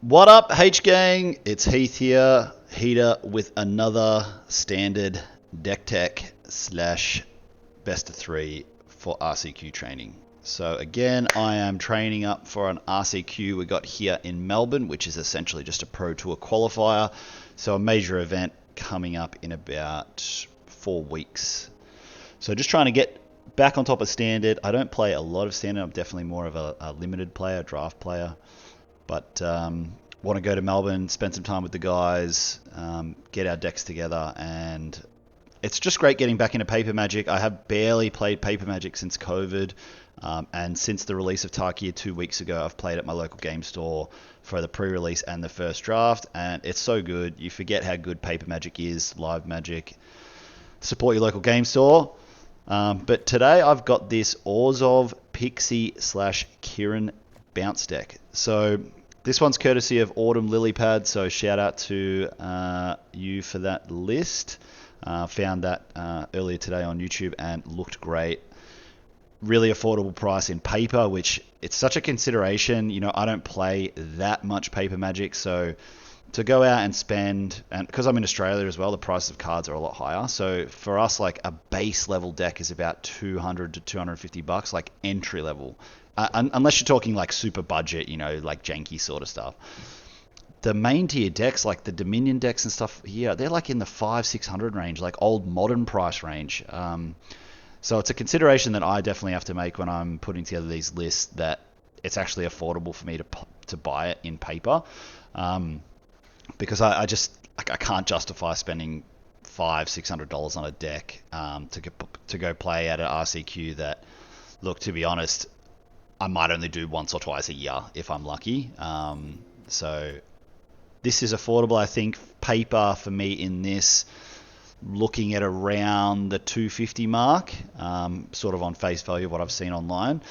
What up, H gang? It's Heath here, Heater with another standard deck tech slash best of three for RCQ training. So again, I am training up for an RCQ we got here in Melbourne, which is essentially just a Pro Tour Qualifier. So a major event coming up in about 4 weeks. So just trying to get back on top of standard. I don't play a lot of standard. I'm definitely more of a limited player, draft player. But want to go to Melbourne, spend some time with the guys, get our decks together, and it's just great getting back into Paper Magic. I have barely played Paper Magic since COVID, and since the release of Tarkir 2 weeks ago, I've played at my local game store for the pre-release and the first draft, and it's so good. You forget how good Paper Magic is, live Magic. Support your local game store. But today I've got this Orzhov Pixie / Kieran bounce deck. So this one's courtesy of Autumn Lilypad, so shout out to you for that list. Found that earlier today on YouTube and looked great. Really affordable price in paper, which it's such a consideration. You know, I don't play that much Paper Magic, so to go out and spend, and because I'm in Australia as well, the price of cards are a lot higher. So for us, like a base level deck is about $200 to $250, like entry level. Unless you're talking like super budget, you know, like janky sort of stuff. The main tier decks, like the Dominion decks and stuff here, they're like in the $500-600 range, like old modern price range. So it's a consideration that I definitely have to make when I'm putting together these lists, that it's actually affordable for me to buy it in paper. Because I can't justify spending $500-600 on a deck to go play at an RCQ that, look, to be honest, I might only do once or twice a year if I'm lucky. So this is affordable. I think paper for me in this, looking at around the $250 mark, sort of on face value of what I've seen online.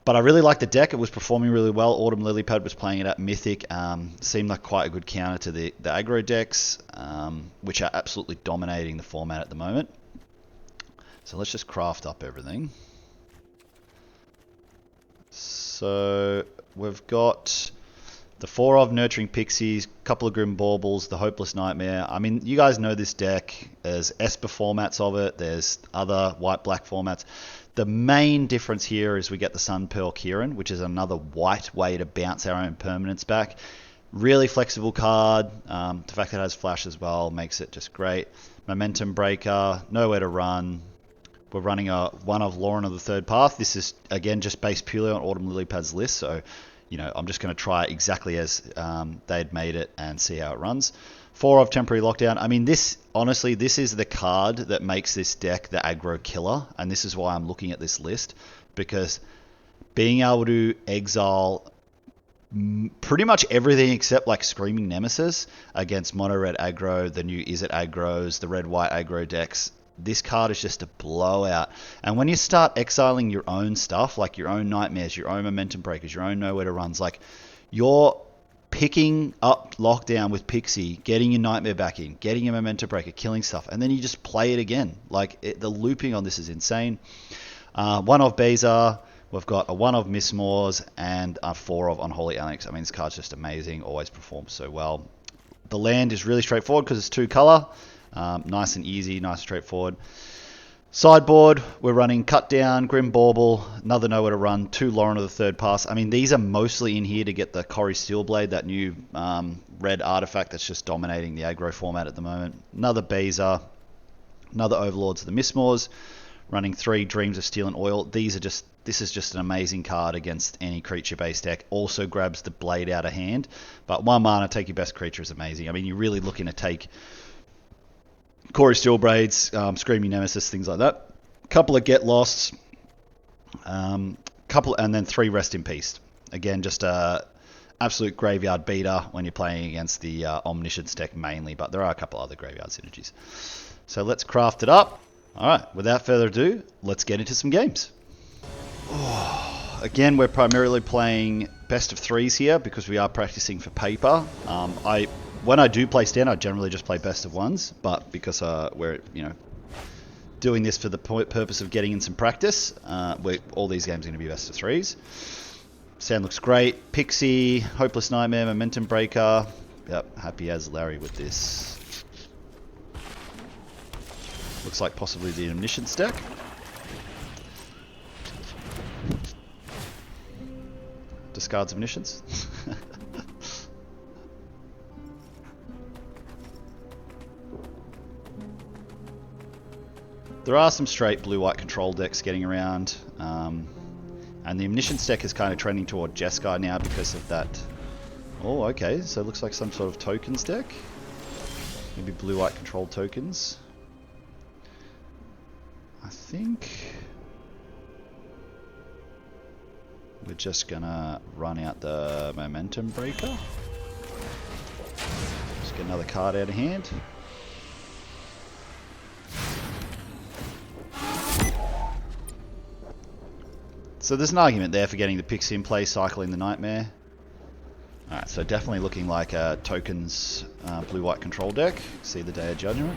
But I really like the deck. It was performing really well. Autumn Lilypad was playing it at Mythic. Seemed like quite a good counter to the aggro decks, which are absolutely dominating the format at the moment. So let's just craft up everything. So we've got the 4 of Nurturing Pixies, couple of Grim Baubles, the Hopeless Nightmare. I mean, you guys know this deck. There's Esper formats of it. There's other white-black formats. The main difference here is we get the Sun Pearl Kieran, which is another white way to bounce our own permanents back. Really flexible card. The fact that it has flash as well makes it just great. Momentum Breaker, nowhere to run. We're running a 1 of Lauren of the Third Path. This is, again, just based purely on Autumn Lilypad's list. So, you know, I'm just going to try it exactly as they'd made it and see how it runs. 4 of Temporary Lockdown. I mean, this, honestly, this is the card that makes this deck the aggro killer. And this is why I'm looking at this list. Because being able to exile pretty much everything except like Screaming Nemesis against mono red aggro, the new Is It aggros, the red white aggro decks, this card is just a blowout. And when you start exiling your own stuff, like your own Nightmares, your own Momentum Breakers, your own Nowhere to Runs, like you're picking up Lockdown with Pixie, getting your Nightmare back in, getting your Momentum Breaker, killing stuff, and then you just play it again. Like the looping on this is insane. 1 of Bazar, we've got a 1 of Mistmoors, and a 4 of Unholy Alex. I mean, this card's just amazing, always performs so well. The land is really straightforward because it's 2 color. Nice and easy, nice and straightforward. Sideboard, we're running Cut Down, Grim Bauble, another Nowhere to Run, 2 Lauren of the Third Pass. I mean, these are mostly in here to get the Corrie Steelblade, that new red artifact that's just dominating the aggro format at the moment. Another Bazar, another Overlords of the Mistmoors, running 3 Dreams of Steel and Oil. This is just an amazing card against any creature-based deck. Also grabs the blade out of hand, but 1 mana, take your best creature is amazing. I mean, you're really looking to take Corey Steelblades, Screaming Nemesis, things like that. Couple of Get Losts, and then 3 Rest in Peace. Again, just a absolute graveyard beater when you're playing against the Omniscience deck mainly, but there are a couple other graveyard synergies. So let's craft it up. All right, without further ado, let's get into some games. Again, we're primarily playing best of 3s here because we are practicing for paper. When I do play standard, I generally just play best of 1s, but because we're doing this for the purpose of getting in some practice, all these games are going to be best of 3s. Stand looks great. Pixie, Hopeless Nightmare, Momentum Breaker. Yep, happy as Larry with this. Looks like possibly the Omniscience deck. Discards Omniscience. There are some straight blue-white control decks getting around. And the Omniscience deck is kind of trending toward Jeskai now because of that. Oh, okay. So it looks like some sort of tokens deck. Maybe blue-white control tokens. I think we're just gonna run out the Momentum Breaker. Just get another card out of hand. So there's an argument there for getting the Pixie in play, cycling the Nightmare. Alright, so definitely looking like a tokens blue-white control deck. See the Day of Judgment.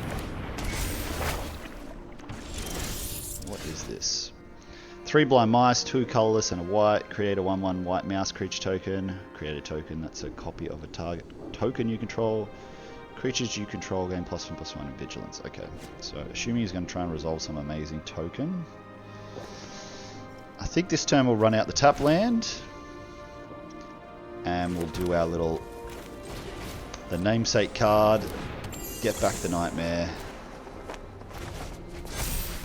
What is this? 3 blind mice, 2 colorless and a white. Create a 1/1 white mouse creature token. Create a token that's a copy of a target token you control. Creatures you control gain +1/+1 in vigilance. Okay, so assuming he's going to try and resolve some amazing token. I think this turn we'll run out the tap land. And we'll do our little... the namesake card. Get back the Nightmare.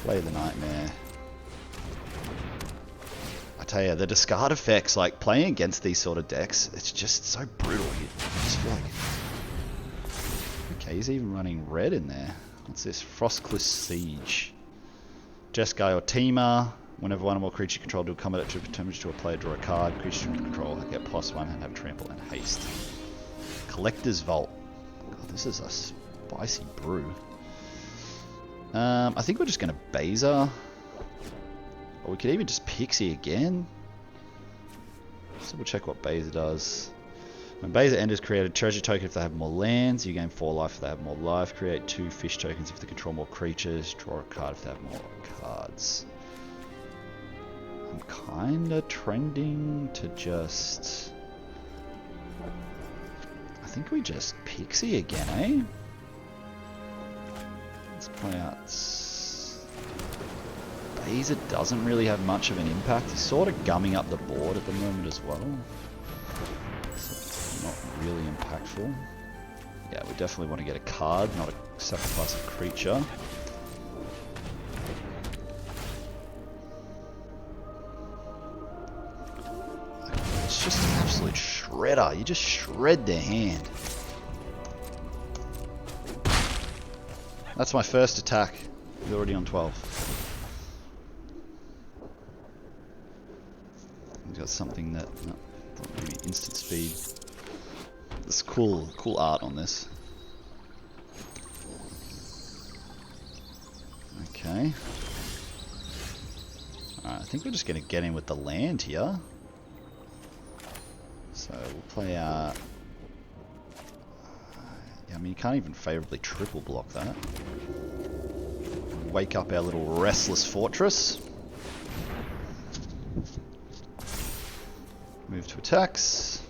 Play the Nightmare. I tell you, the discard effects, like playing against these sort of decks, it's just so brutal. You just feel like... okay, he's even running red in there. What's this? Frostcliff Siege. Jeskai or Teema. Whenever one or more creature you control do a combat to determine to a player, draw a card. Creature you control get +1 and have trample and haste. Collector's Vault. God, this is a spicy brew. I think we're just going to Baser. Or we could even just Pixie again. Just double check what Baser does. When Baser enters, create a treasure token if they have more lands. You gain 4 life if they have more life. Create 2 fish tokens if they control more creatures. Draw a card if they have more cards. I'm kinda trending to just... I think we just Pixie again, eh? Let's play out... Baser doesn't really have much of an impact. He's sort of gumming up the board at the moment as well. So it's not really impactful. Yeah, we definitely want to get a card, not a sacrifice of creature. It's just an absolute shredder. You just shred their hand. That's my first attack. He's already on 12. He's got something that... no, maybe instant speed. There's cool art on this. Okay. Alright, I think we're just going to get in with the land here. So we'll play our... yeah, I mean, you can't even favourably triple block that. Wake up our little Restless Fortress. Move to attacks.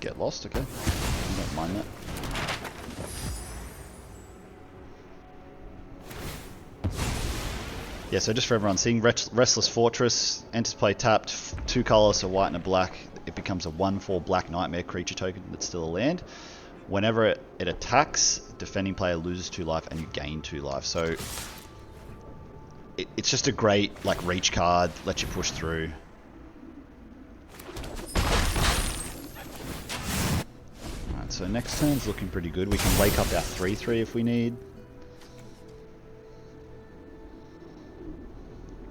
Get lost, okay. I don't mind that. Yeah, so just for everyone seeing, Restless Fortress, enters play tapped, 2 colors, a white and a black. It becomes a 1/4 black nightmare creature token that's still a land. Whenever it attacks, defending player loses 2 life and you gain 2 life. So it's just a great like reach card, lets you push through. Alright, so next turn's looking pretty good. We can wake up our 3/3 if we need.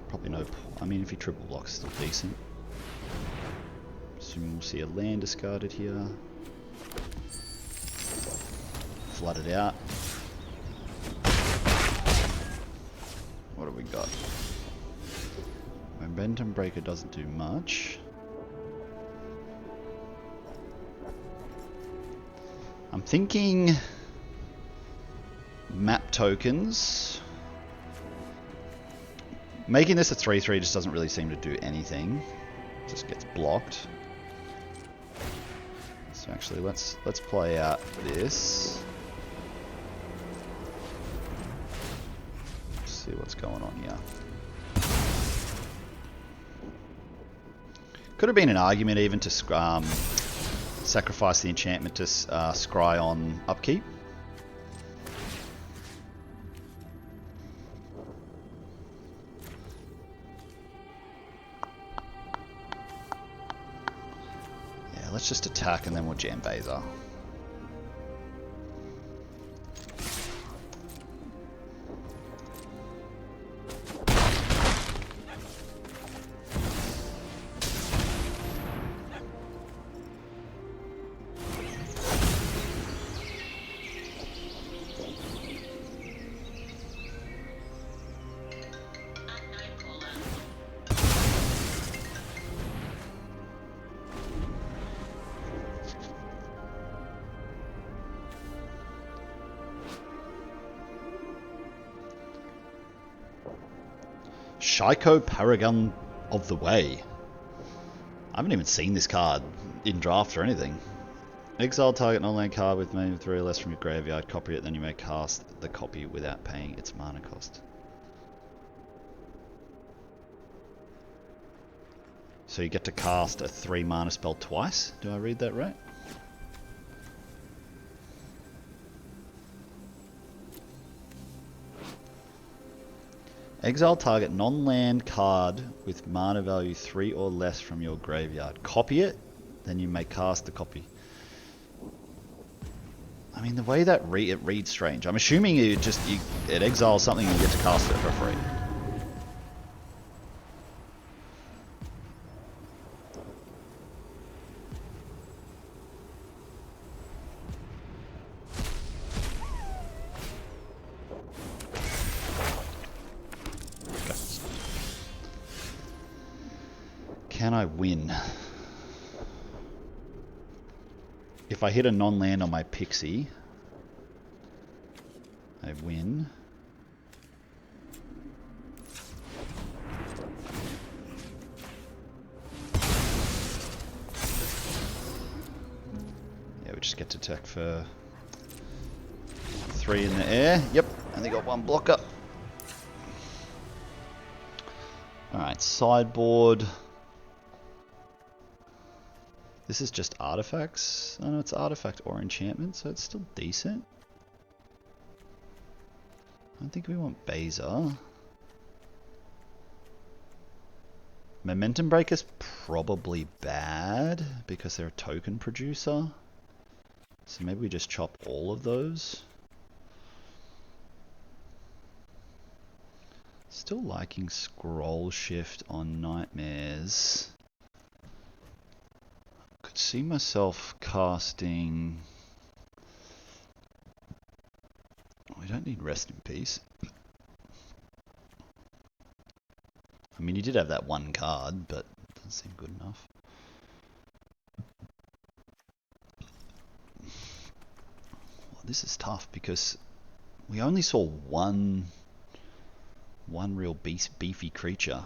Probably no... I mean, if he triple blocks, still decent. Assuming we'll see a land discarded here. Flood it out. What have we got? Momentum Breaker doesn't do much. I'm thinking... map tokens. Making this a 3/3 just doesn't really seem to do anything. It just gets blocked. So actually, let's play out this. Let's see what's going on here. Could have been an argument even to sacrifice the enchantment to scry on upkeep. Yeah, let's just attack and then we'll jam Baser. Shoutout Paragon of the Way. I haven't even seen this card in draft or anything. Exile target non-land card with mana 3 or less from your graveyard. Copy it, then you may cast the copy without paying its mana cost. So you get to cast a 3 mana spell twice. Do I read that right? Exile target non-land card with mana value 3 or less from your graveyard. Copy it, then you may cast the copy. I mean, the way that it reads strange. I'm assuming it exiles something and you get to cast it for free. Can I win? If I hit a non-land on my Pixie, I win. Yeah, we just get to attack for 3 in the air. Yep, only got 1 blocker. Alright, sideboard. This is just artifacts. Oh no, it's artifact or enchantment, so it's still decent. I don't think we want Baser. Momentum Breaker's probably bad because they're a token producer. So maybe we just chop all of those. Still liking Scroll Shift on Nightmares. Could see myself casting... We don't need Rest in Peace. I mean, you did have that 1 card, but it doesn't seem good enough. Well, this is tough because we only saw one real beefy creature.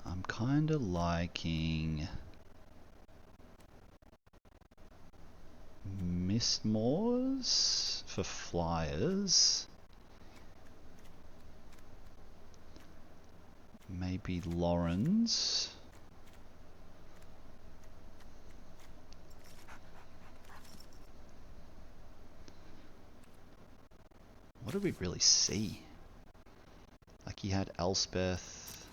I'm kind of liking Mistmoors for flyers. Maybe Lawrence. What did we really see? Like he had Elspeth,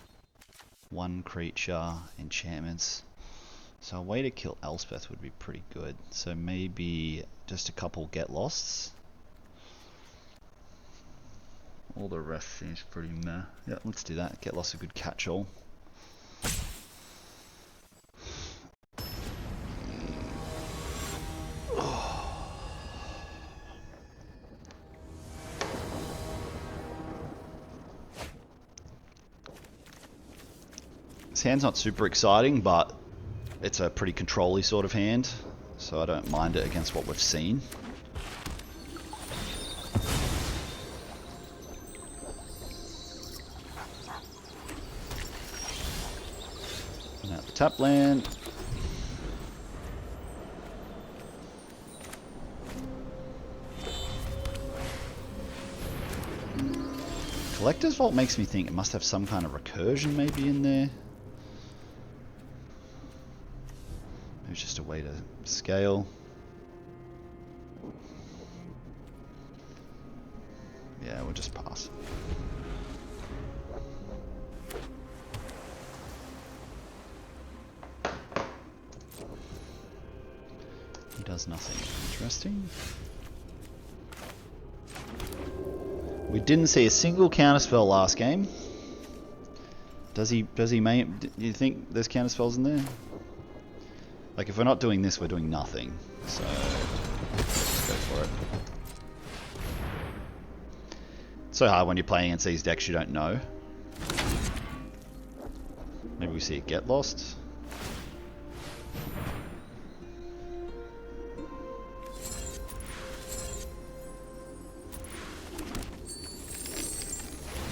1 creature, enchantments. So a way to kill Elspeth would be pretty good. So maybe just a couple Get Losts. All the rest seems pretty meh. Yeah, let's do that. Get Lost a good catch-all. This hand's not super exciting, but it's a pretty control-y sort of hand, so I don't mind it against what we've seen. tap land. Collector's Vault makes me think it must have some kind of recursion maybe in there. Maybe it's just a way to scale. Yeah, we'll just pass. He does nothing. Interesting. We didn't see a single counterspell last game. Does he main? Do you think there's counterspells in there? Like if we're not doing this, we're doing nothing. So let's go for it. It's so hard when you're playing against these decks you don't know. Maybe we see it get lost.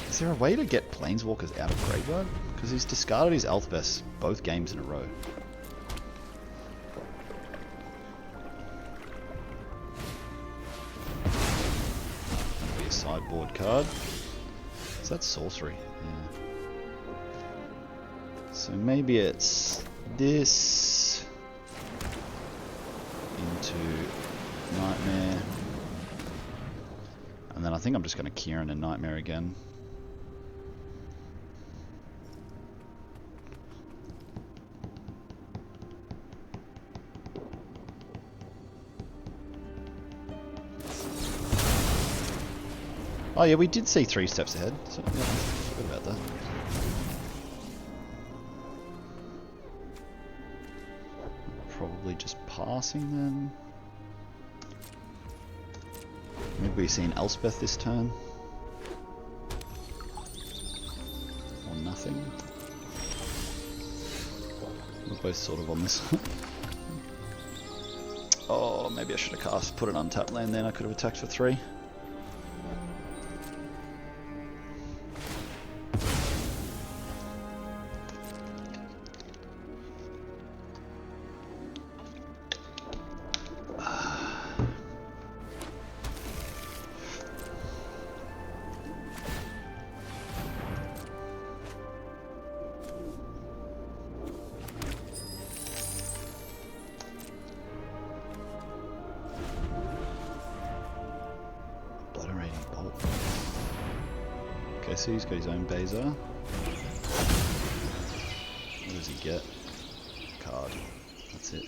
Is there a way to get Planeswalkers out of graveyard? Because he's discarded his Elspeth both games in a row. That'll be a sideboard card. Is that sorcery? Yeah. So maybe it's this into Nightmare. And then I think I'm just going to Kieran and Nightmare again. Oh yeah, we did see 3 steps ahead, so yeah, forgot about that. Probably just passing then. Maybe we've seen Elspeth this turn. Or nothing. We're both sort of on this. Oh, maybe I should have put an untapped land then, I could have attacked for 3. Okay, so he's got his own Bazaar. What does he get? Card. That's it.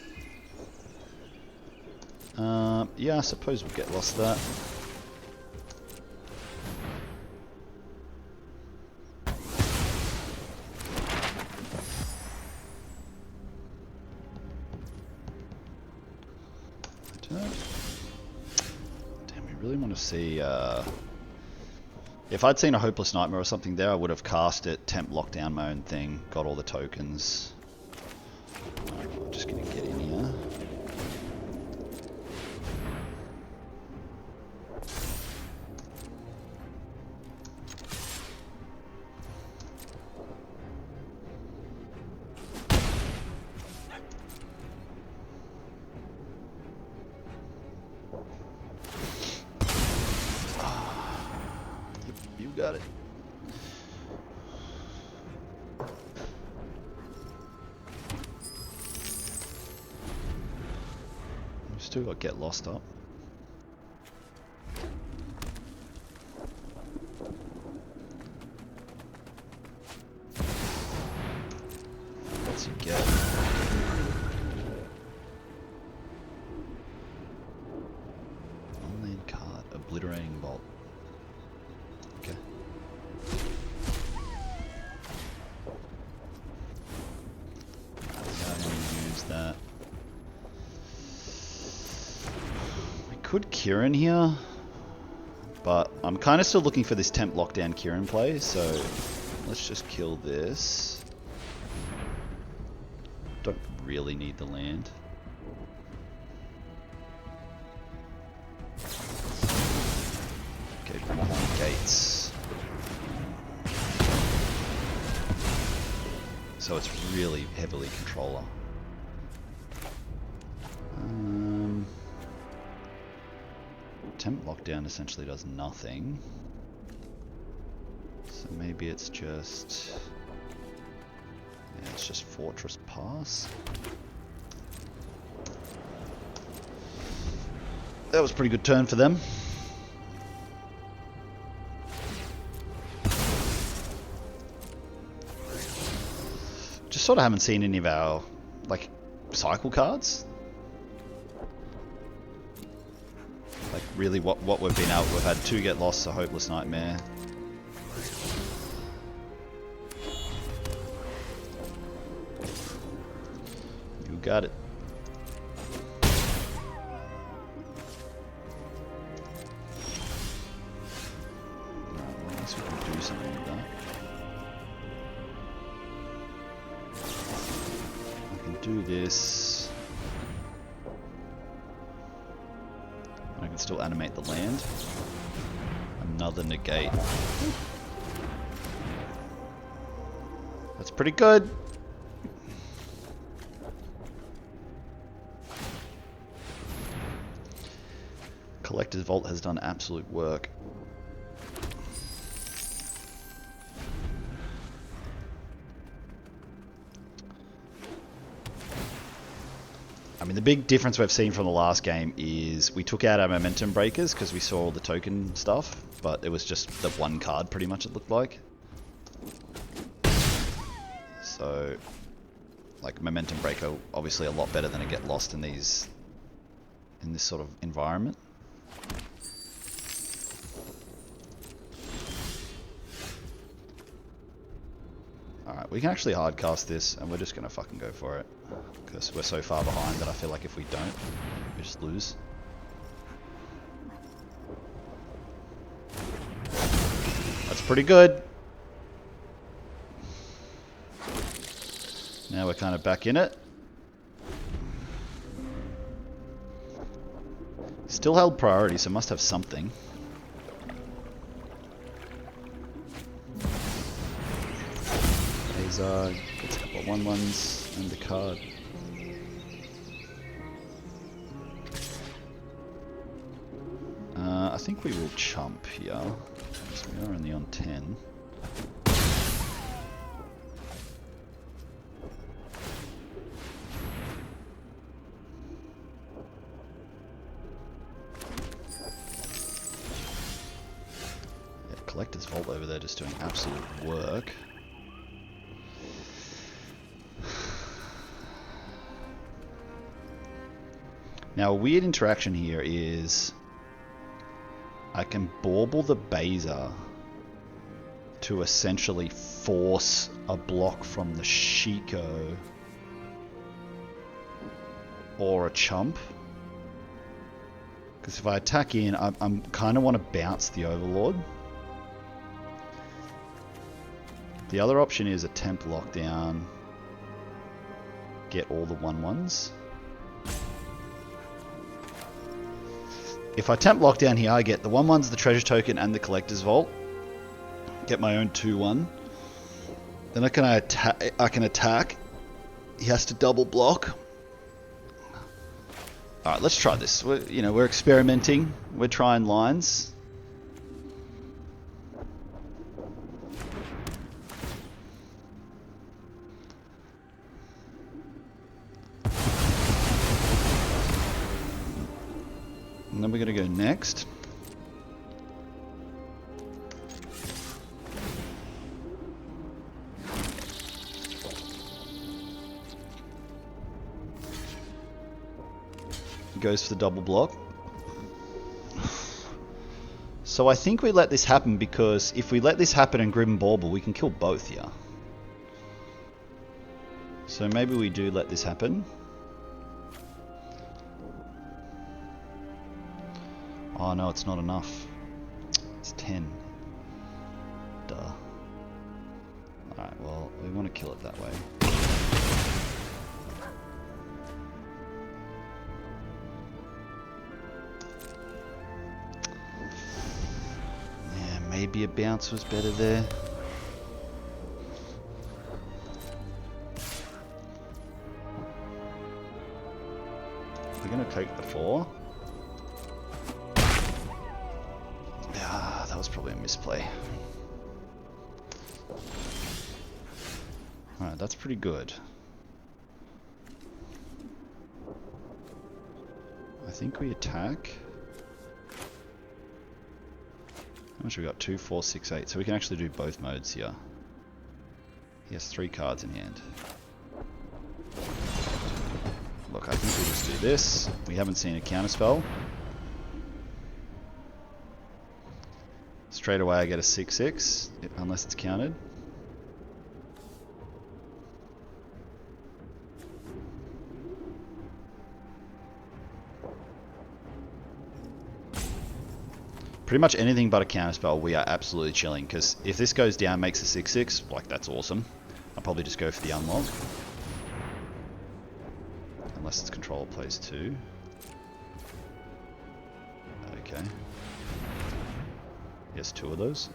Yeah, I suppose we'll get lost that. Damn, we really want to see... If I'd seen a Hopeless Nightmare or something there, I would have cast it, temp lockdown my own thing, got all the tokens. I'm just going to get in here. Got it. We've still got Get Lost up. What's he get? Online card, Obliterating Bolt. Okay. Yeah, I'm gonna use that. I could Kieran here, but I'm kind of still looking for this temp lockdown Kieran play, so let's just kill this. Don't really need the land. Okay, Gates. so it's really heavily controller. Temp lockdown essentially does nothing. So maybe it's just... yeah, it's just Fortress Pass. That was a pretty good turn for them. Just sort of haven't seen any of our, like, cycle cards. Like, really what we've been able... we've had 2 get lost, a hopeless nightmare. You got it. Alright, well, I guess we can do something with that. I can do this. I can still animate the land. Another negate. That's pretty good. Collector's Vault has done absolute work. I mean, the big difference we've seen from the last game is we took out our momentum breakers because we saw all the token stuff, but it was just the one card pretty much it looked like. So, like, momentum breaker obviously a lot better than a get lost in this sort of environment. Alright, we can actually hardcast this, and we're just gonna fucking go for it. Because we're so far behind that I feel like if we don't, we just lose. That's pretty good. Now we're kind of back in it. Still held priority, so must have something. Gets a couple of 1/1s and the card. I think we will chump here. So we are only on 10. Yeah, Collector's Vault over there just doing absolute work. Now, a weird interaction here is I can bauble the Baser to essentially force a block from the Shiko or a chump. Because if I attack in, I'm kind of want to bounce the Overlord. The other option is a temp lockdown, get all the 1/1s. If I temp lockdown here, I get the 1/1s, the treasure token, and the collector's vault. Get my own 2/1. Then I can attack. He has to double block. All right, let's try this. We're experimenting. We're trying lines. And then we're going to go next. Goes for the double block. So I think we let this happen because if we let this happen and Grim Bauble, we can kill both here. So maybe we do let this happen. Oh no, it's not enough. It's 10. Duh. Alright, well, we want to kill it that way. Yeah, maybe a bounce was better there. We're going to take the 4. Yeah, that was probably a misplay. Alright, that's pretty good. I think we attack. How much have we got? 2, 4, 6, 8. So we can actually do both modes here. He has 3 cards in hand. Look, I think we just do this. We haven't seen a counterspell. Straight away I get a 6/6, unless it's countered. Pretty much anything but a counterspell, we are absolutely chilling, because if this goes down, makes a 6/6, like, that's awesome. I'll probably just go for the unlock. Unless its controller plays 2. Okay. Yes, 2 of those.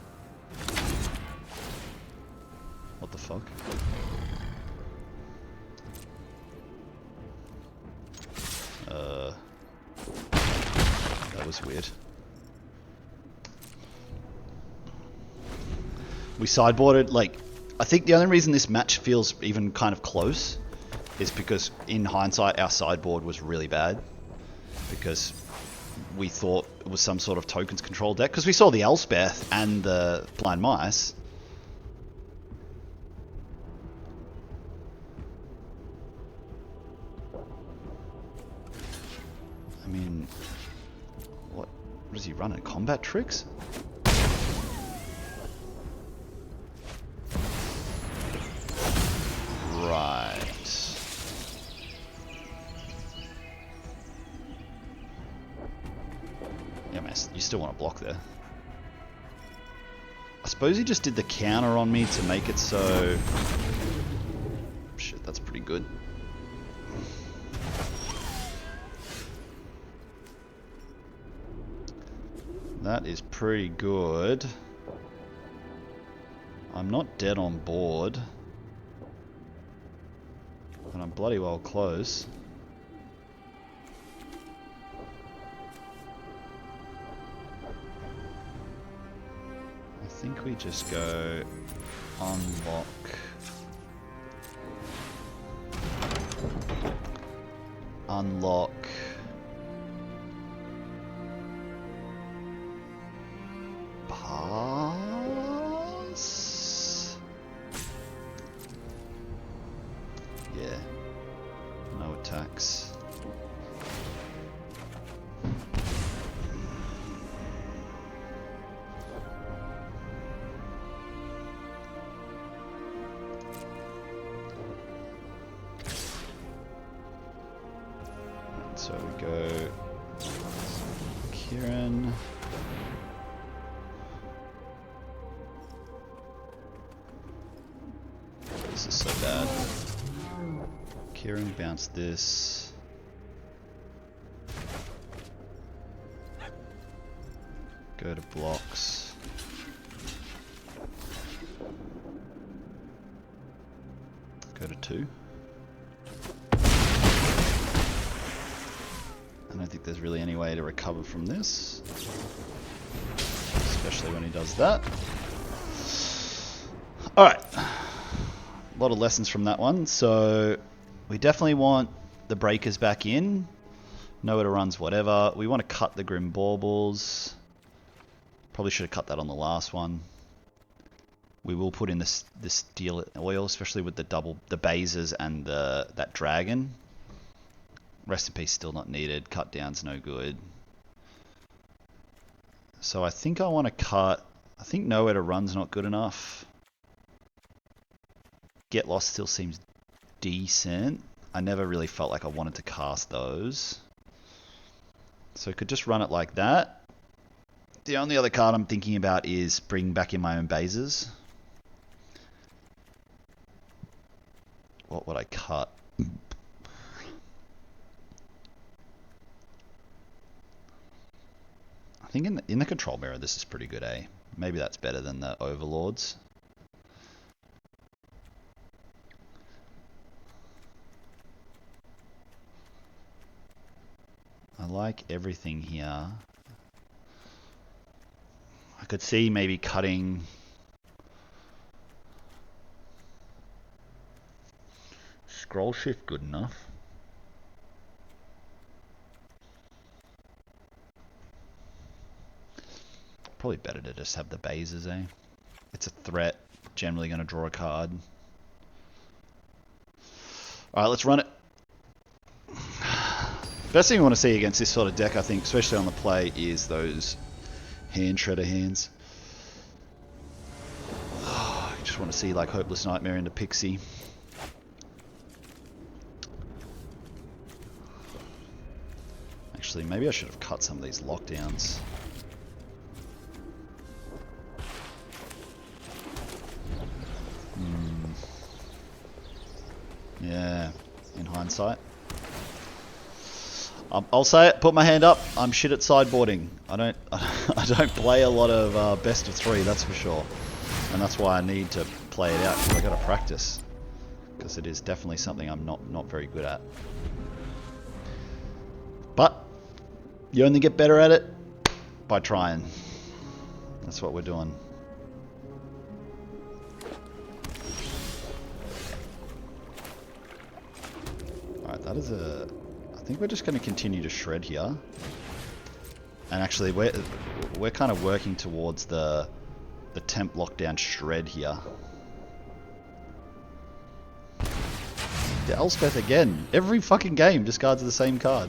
What the fuck? That was weird. We sideboarded, like, I think the only reason this match feels even kind of close is because, in hindsight, our sideboard was really bad. Because we thought it was some sort of tokens control deck. Because we saw the Elspeth and the Blind Mice. I mean, what is he running? Combat tricks? Right. Yeah, man, you still want to block there. I suppose he just did the counter on me to make it so... Shit, that's pretty good. That is pretty good. I'm not dead on board. But I'm bloody well close. I think we just go unlock. Unlock. Pass? Yeah. No attacks. So we go Kieran. This is so bad. Kieran bounce this. Go to blocks. Go to 2. I don't think there's really any way to recover from this. Especially when he does that. Alright. A lot of lessons from that one. So we definitely want the breakers back in. Know where to runs, whatever. We want to cut the Grim Baubles. Probably should have cut that on the last one. We will put in this steel oil, especially with the bases and that dragon. Rest in peace, still not needed. Cut down's no good. So I think I want to cut. I think nowhere to run's not good enough. Get Lost still seems decent. I never really felt like I wanted to cast those. So I could just run it like that. The only other card I'm thinking about is bring back in my own bases. What would I cut? I think in the control mirror this is pretty good, eh? Maybe that's better than the Overlords. like everything here. I could see maybe cutting scroll shift good enough. Probably better to just have the bases, eh? It's a threat, generally going to draw a card. Alright, let's run it. Best thing you want to see against this sort of deck, I think, especially on the play, is those hand shredder hands. Oh, I just want to see like Hopeless Nightmare into Pixie. Actually, maybe I should have cut some of these lockdowns. Yeah, in hindsight. I'll say it, put my hand up, I'm shit at sideboarding. I don't play a lot of best of 3, that's for sure. And that's why I need to play it out, because I gotta practice. Because it is definitely something I'm not very good at. But you only get better at it by trying. That's what we're doing. Alright, that is a... I think we're just going to continue to shred here. And actually, we're kind of working towards the temp lockdown shred here. The Elspeth again. Every fucking game discards the same card.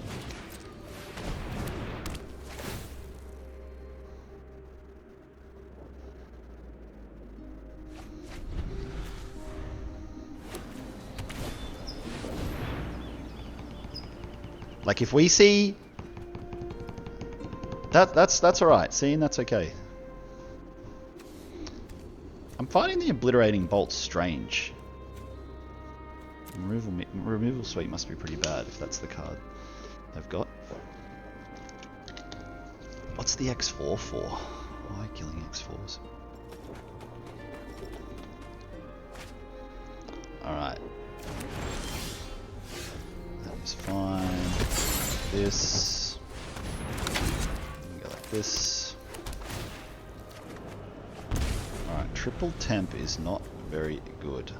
Like if we see that's alright. Seeing that's okay. I'm finding the Obliterating Bolt strange. Removal Suite must be pretty bad if that's the card they've got. What's the X4 for? Why killing X4s? Alright. That was fine. This. Go like this. Alright, triple temp is not very good.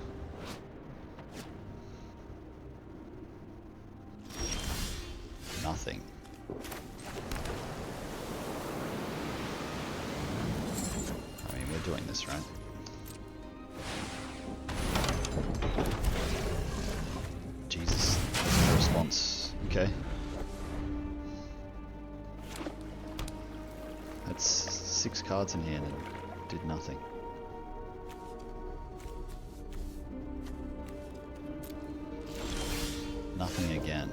Nothing. I mean, we're doing this, right? Jesus, no response. Okay. That's 6 cards in hand and did nothing. Nothing again.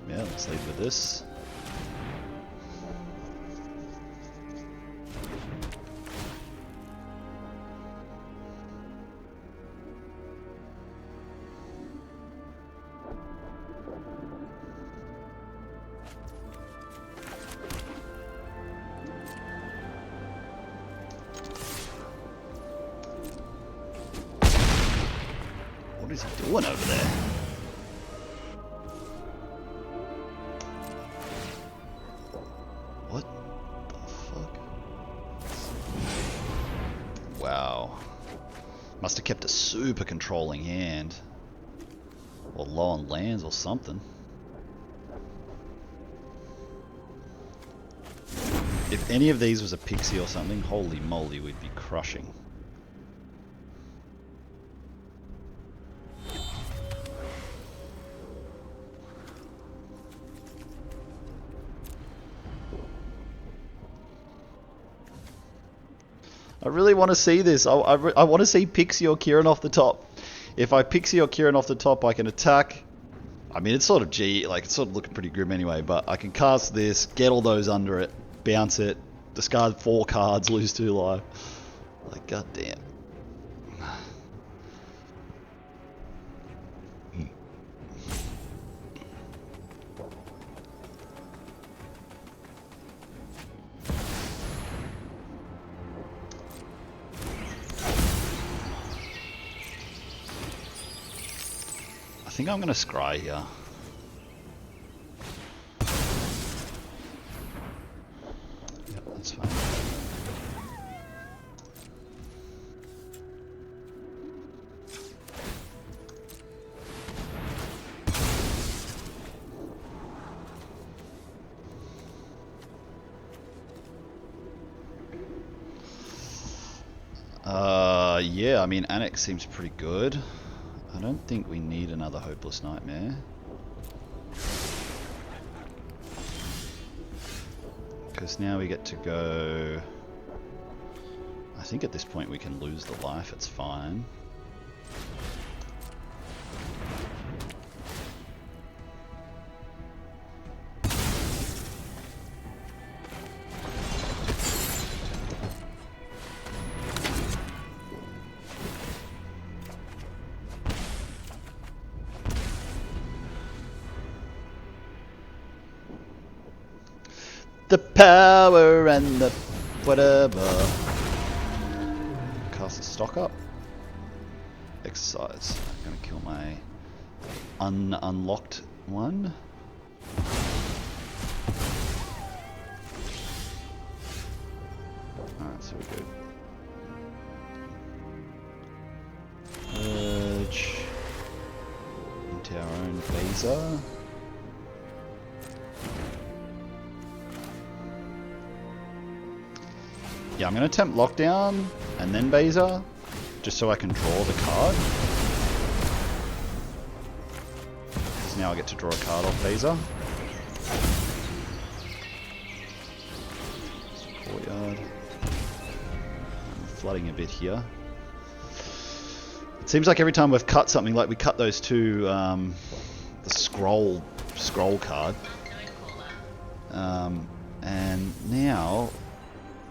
Yeah, let's leave with this. What is he doing over there? What the fuck? Wow. Must have kept a super controlling hand. Or low on lands or something. If any of these was a pixie or something, holy moly, we'd be crushing. I really want to see this. I want to see Pixie or Kieran off the top. If I Pixie or Kieran off the top, I can attack. I mean, it's sort of it's sort of looking pretty grim anyway, but I can cast this, get all those under it, bounce it, discard 4 cards, lose 2 life. Like, goddamn. I think I'm going to scry here. Yep, that's fine. Yeah, I mean, Annex seems pretty good. I don't think we need another Hopeless Nightmare. Because now we get to go... I think at this point we can lose the life, it's fine. The power and the whatever. Cast a stock up. Exercise. I'm gonna kill my unlocked one. Alright, so we're good. Purge into our own phaser. Yeah, I'm going to attempt Lockdown and then Baser, just so I can draw the card. Because now I get to draw a card off Baser. Courtyard. I'm flooding a bit here. It seems like every time we've cut something, like we cut those two, the scroll card. And now...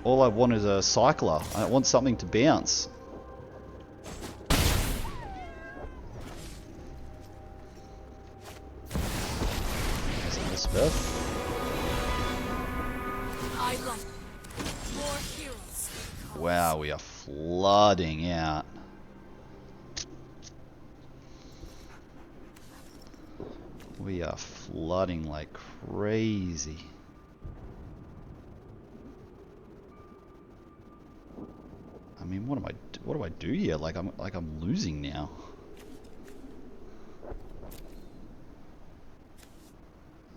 all I want is a cycler. I want something to bounce. There's another Spurf. Wow, we are flooding out. We are flooding like crazy. I mean, what do I do here? Like I'm losing now.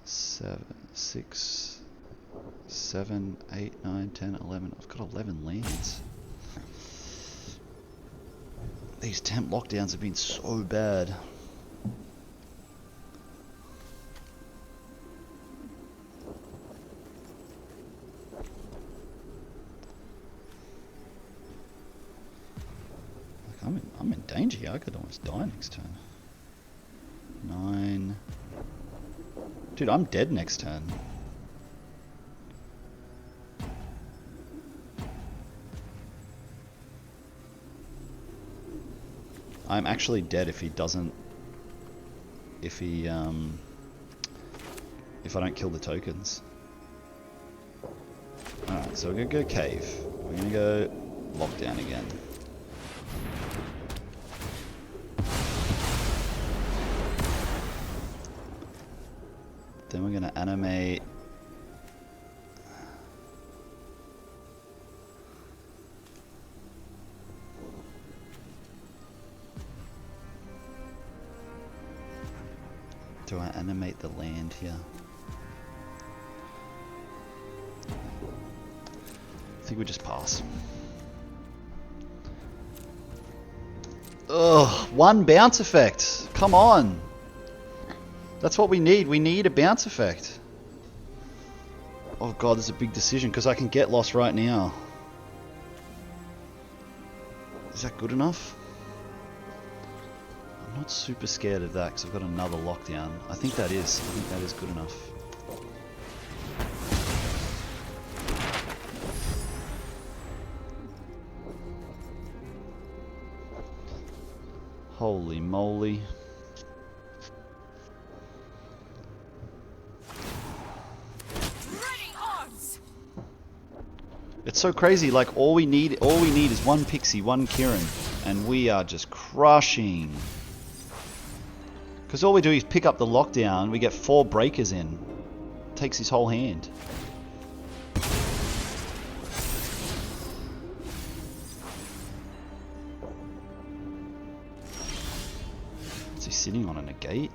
Seven, 6, 7, 8, 9, 10, 11. I've got 11 lands. These temp lockdowns have been so bad. I'm in danger here. I could almost die next turn. 9. Dude, I'm dead next turn. I'm actually dead if he doesn't... If I don't kill the tokens. Alright, so we're gonna go cave. We're gonna go lockdown again. Then we're going to animate. Do I animate the land here? I think we just pass. Ugh, one bounce effect. Come on. That's what we need. We need a bounce effect. Oh god, this is a big decision because I can get lost right now. Is that good enough? I'm not super scared of that because I've got another lockdown. I think that is good enough. Holy moly. It's so crazy, like all we need is one Pixie, one Kirin, and we are just crushing. Because all we do is pick up the lockdown, we get 4 breakers in. Takes his whole hand. Is he sitting on a negate?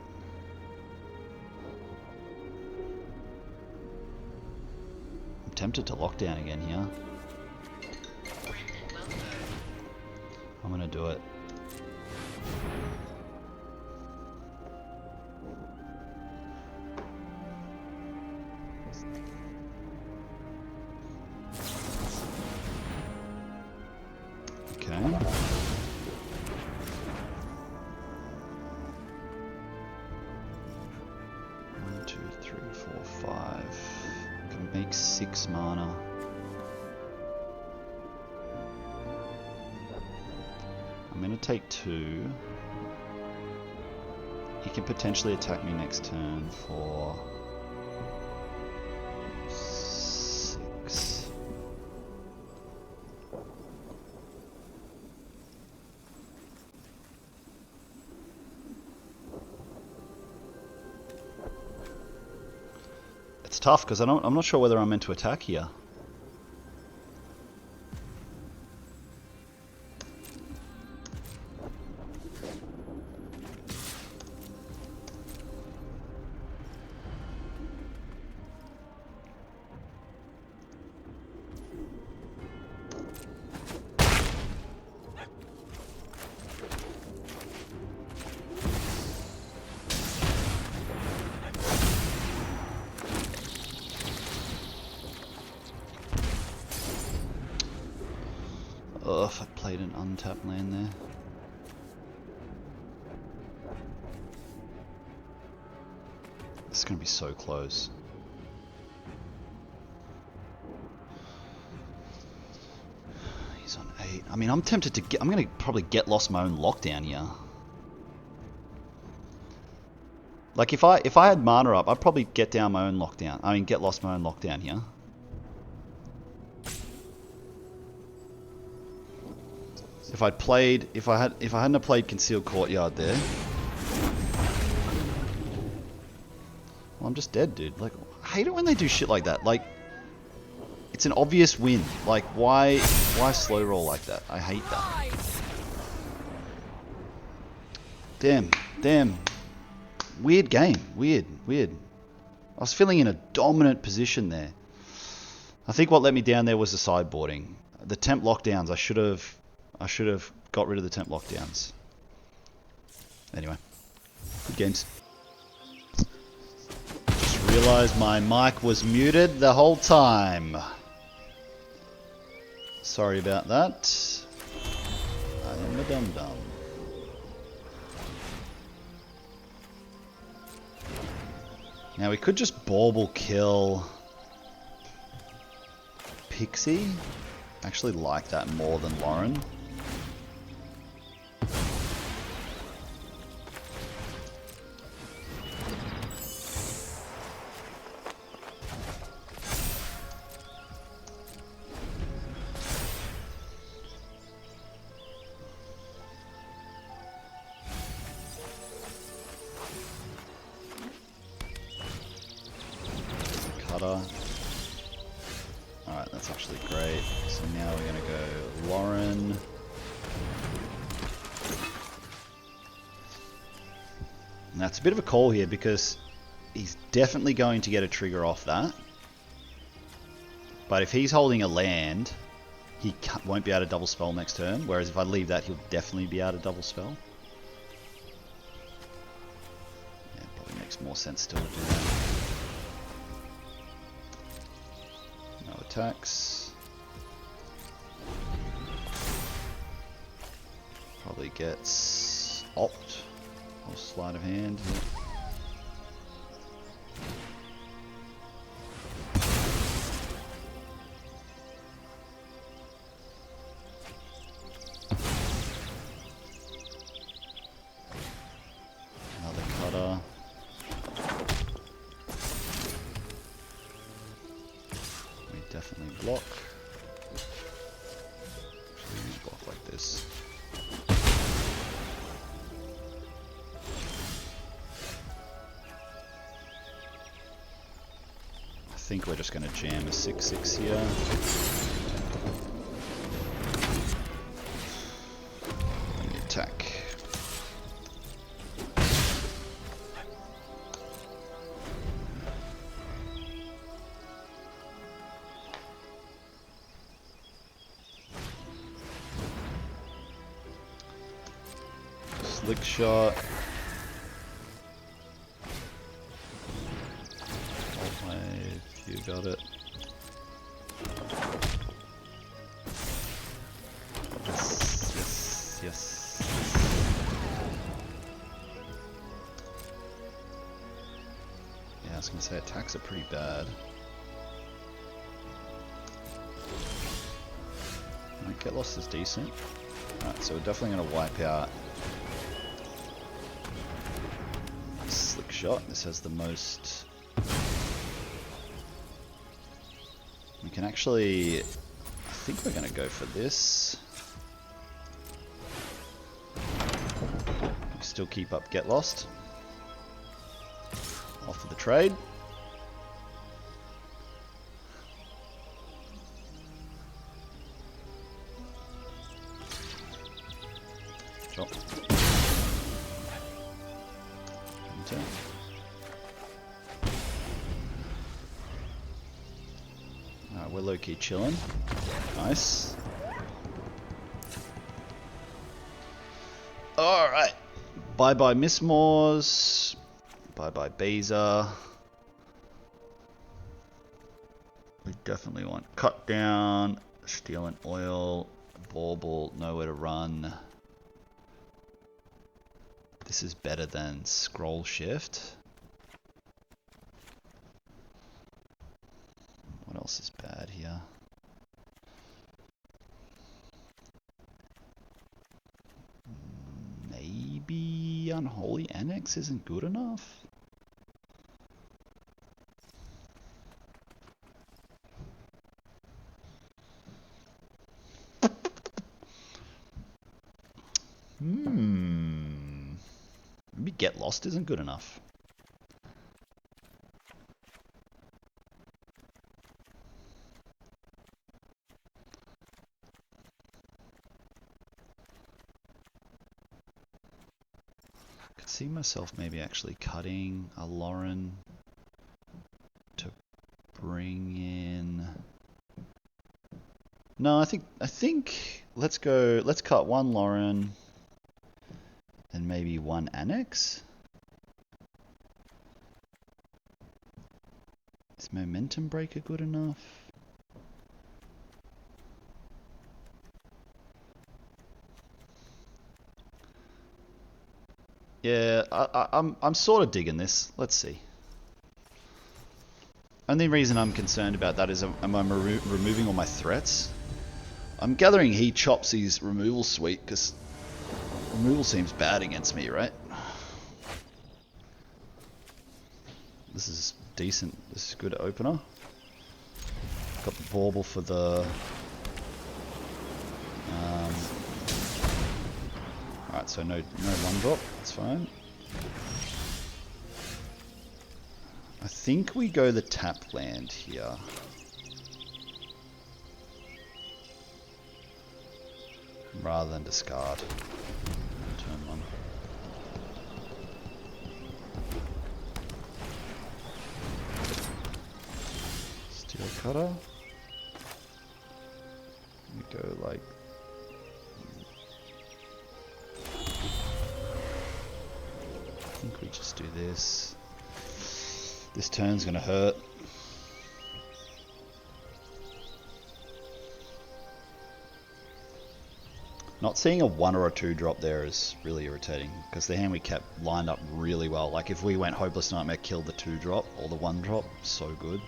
I'm tempted to lockdown again here. I'm gonna do it. Okay. 1, 2, 3, 4, 5. Can make 6 mana. I'm gonna take 2. He can potentially attack me next turn for 6. It's tough because I'm not sure whether I'm meant to attack here. Ugh, if I played an untapped land there. This is going to be so close. He's on 8. I mean, I'm tempted to get... I'm going to probably get lost my own lockdown here. Like, if I had mana up, I'd probably get down my own lockdown. I mean, get lost my own lockdown here. If I hadn't played Concealed Courtyard there, well, I'm just dead, dude. Like, I hate it when they do shit like that. Like, it's an obvious win. Like, why slow roll like that? I hate that. Damn. Weird game. Weird. I was feeling in a dominant position there. I think what let me down there was the sideboarding. The temp lockdowns. I should have got rid of the temp lockdowns. Anyway, good games. Just realised my mic was muted the whole time. Sorry about that. I am a dum-dum. Now we could just bauble kill Pixie. I actually like that more than Lauren. Alright, that's actually great. So now we're going to go Lauren. Now it's a bit of a call here because he's definitely going to get a trigger off that. But if he's holding a land, he won't be able to double spell next turn. Whereas if I leave that, he'll definitely be able to double spell. Yeah, it probably makes more sense still to do that. Attacks. Probably gets opt or sleight of hand. Another cutter. Definitely block. Actually, block like this. think we're just going to jam a 6/6 here. And the attack. Slick shot. You got it. Yes, yes, yes. Yeah, I was gonna say attacks are pretty bad. Get lost is decent. Alright, so we're definitely gonna wipe out Slick Shot. This has the most. We can actually, I think we're going to go for this. We still keep up Get Lost. Off of the trade. Drop. Enter. We're low-key chilling. Nice. Alright. Bye-bye Miss Moores. Bye-bye Beezer. We definitely want Cut Down, Steel and Oil, Bauble, Nowhere to Run. This is better than Scroll Shift. What else is bad here? Maybe Unholy Annex isn't good enough? Maybe Get Lost isn't good enough. See myself maybe actually cutting a Lauren to bring in. No, I think let's cut one Lauren and maybe one Annex. Is Momentum Breaker good enough? Yeah, I'm sort of digging this. Let's see. Only reason I'm concerned about that is am I removing all my threats? I'm gathering he chops his removal suite because removal seems bad against me, right? This is decent. This is a good opener. Got the Bauble for the. Alright, so no one drop, that's fine. I think we go the tap land here. Rather than discard. Turn one. Steel Cutter. We go like. I think we just do this. This turn's gonna hurt. Not seeing a 1 or a 2 drop there is really irritating because the hand we kept lined up really well. Like if we went Hopeless Nightmare, killed the 2 drop or the 1 drop, so good.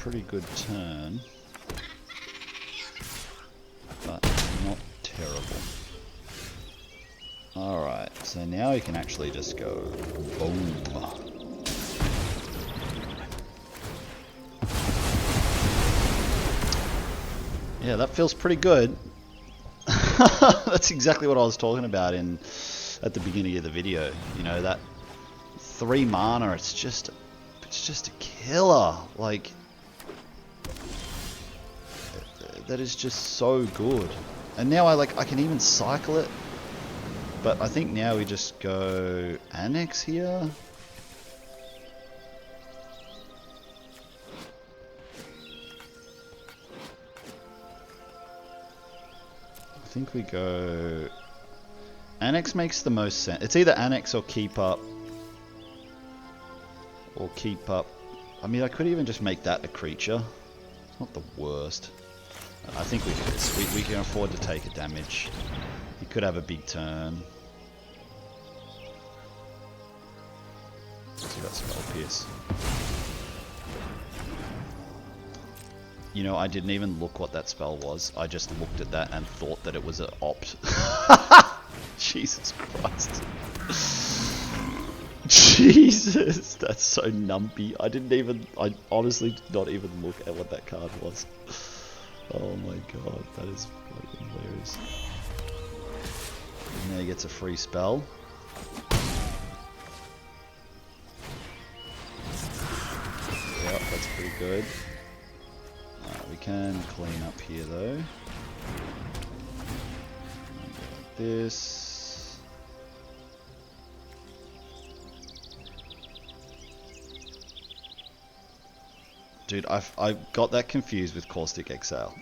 pretty good turn, but not terrible. Alright, so now we can actually just go boom. Yeah, that feels pretty good. That's exactly what I was talking about at the beginning of the video. You know, that 3 mana, it's just a killer. Like, that is just so good. And now I can even cycle it. But I think now we just go Annex here. I think we go... Annex makes the most sense. It's either Annex or Keep Up. Or Keep Up. I mean, I could even just make that a creature. It's not the worst. I think we can afford to take a damage. He could have a big turn. Let's see that Spell Pierce. You know, I didn't even look what that spell was. I just looked at that and thought that it was an opt. Jesus Christ. Jesus, that's so numpy. I honestly did not even look at what that card was. Oh my god, that is fucking hilarious. And now he gets a free spell. Yep, that's pretty good. We can clean up here though. Like this. Dude, I got that confused with Caustic Exile.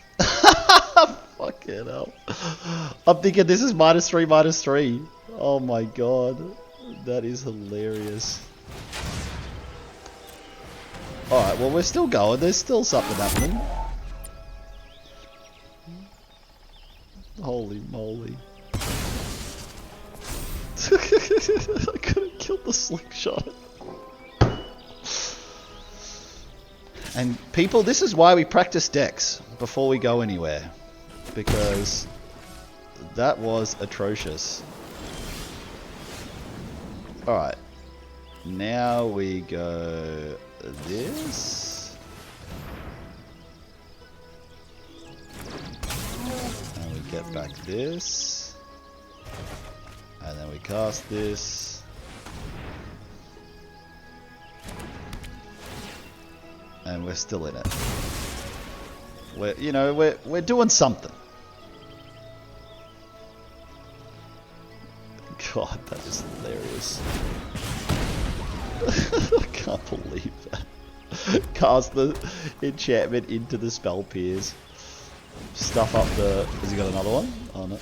Fucking hell. I'm thinking this is -3/-3. Oh my god. That is hilarious. Alright, well we're still going. There's still something happening. Holy moly. I could have killed the slingshot. And people, this is why we practice decks before we go anywhere. Because that was atrocious. Alright. Now we go this. And we get back this. And then we cast this. And we're still in it. We're doing something. God, that is hilarious. I can't believe that. Cast the enchantment into the Spell Pierce. Stuff up the... Has he got another one? Oh no.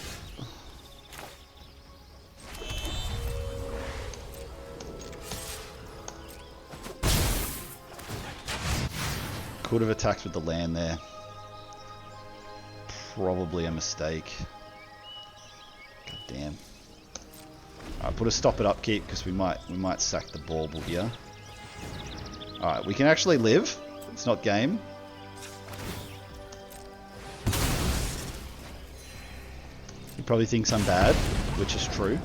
Could have attacked with the land there. Probably a mistake. God damn. Alright, put a stop it upkeep because we might sack the bauble here. Alright, we can actually live. It's not game. He probably thinks I'm bad, which is true.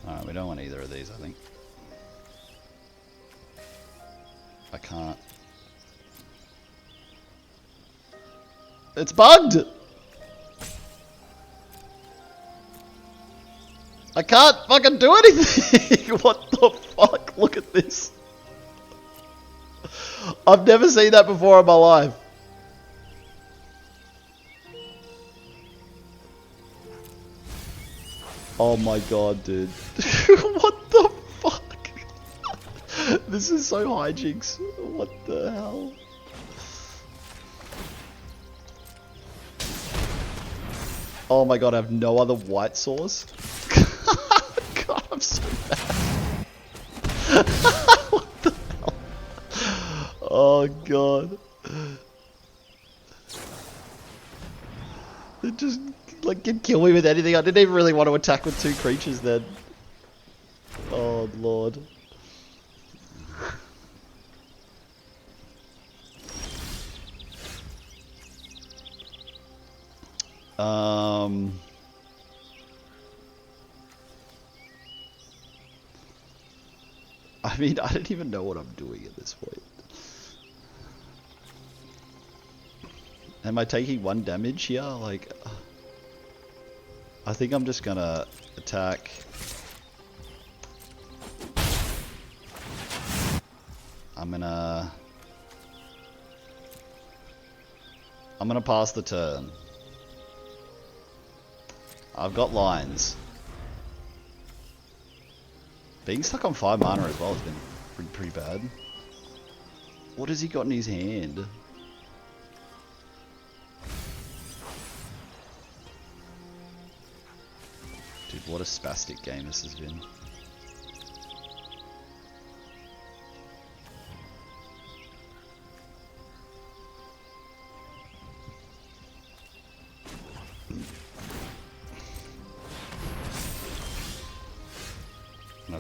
Alright, we don't want either of these, I think. I can't. It's bugged! I can't fucking do anything! What the fuck? Look at this. I've never seen that before in my life. Oh my god, dude. What the fuck? This is so hijinks. What the hell? Oh my god, I have no other white sauce. God, I'm so bad. What the hell? Oh god. It just like can kill me with anything. I didn't even really want to attack with 2 creatures then. Oh lord. I mean, I don't even know what I'm doing at this point. Am I taking 1 damage here? Like, I think I'm just gonna attack. I'm gonna pass the turn. I've got lines. Being stuck on 5 mana as well has been pretty bad. What has he got in his hand? Dude, what a spastic game this has been.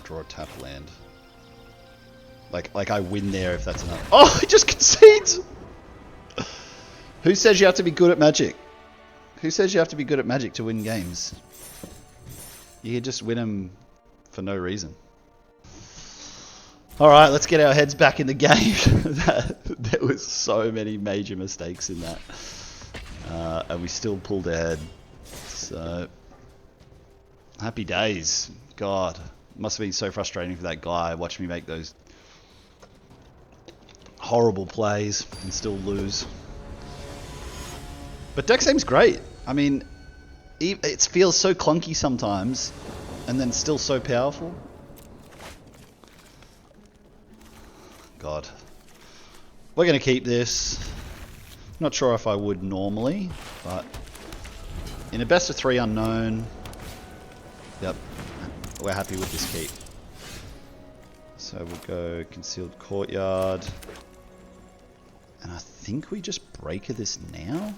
Draw a tap land. Like I win there if that's enough. Oh, he just concedes! Who says you have to be good at Magic? Who says you have to be good at Magic to win games? You can just win them for no reason. Alright, let's get our heads back in the game. There was so many major mistakes in that. And we still pulled ahead. So, happy days. God. Must have been so frustrating for that guy. Watch me make those horrible plays and still lose. But deck seems great. I mean, it feels so clunky sometimes, and then still so powerful. God. We're going to keep this. Not sure if I would normally, but in a best of 3 unknown, yep. We're happy with this keep. So we'll go Concealed Courtyard. And I think we just breaker this now?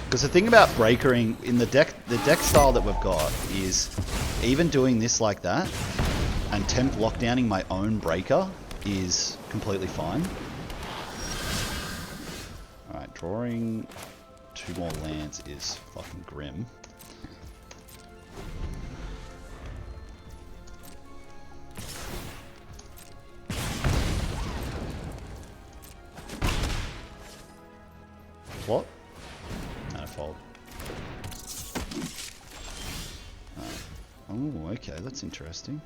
Because the thing about breakering in the deck style that we've got is even doing this like that and temp lockdowning my own breaker is completely fine. Alright, drawing 2 more lands is fucking grim. What? No, fold. Oh, okay, that's interesting.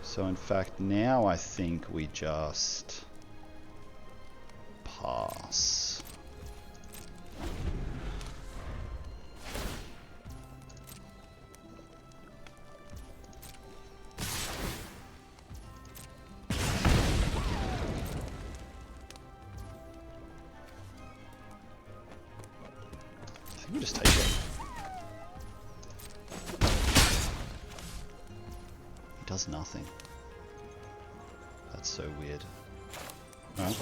So in fact, now I think we just pass. We'll just take it. He does nothing. That's so weird. Alright.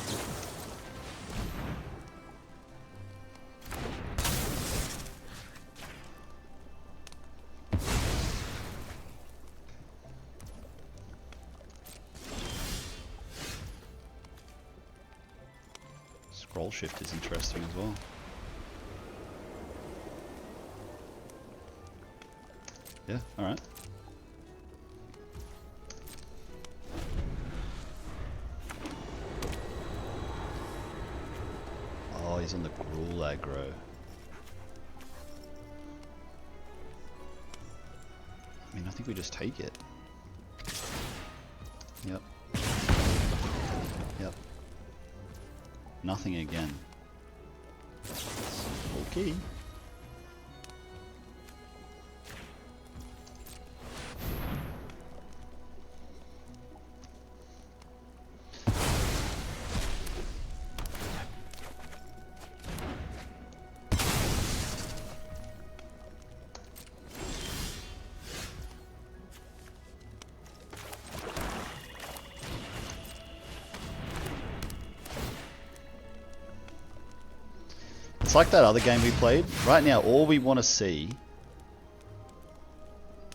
Scroll shift is interesting as well. Yeah, alright. Oh, he's on the Gruul aggro. I mean, I think we just take it. Yep. Yep. Nothing again. Okay. It's like that other game we played. Right now, all we want to see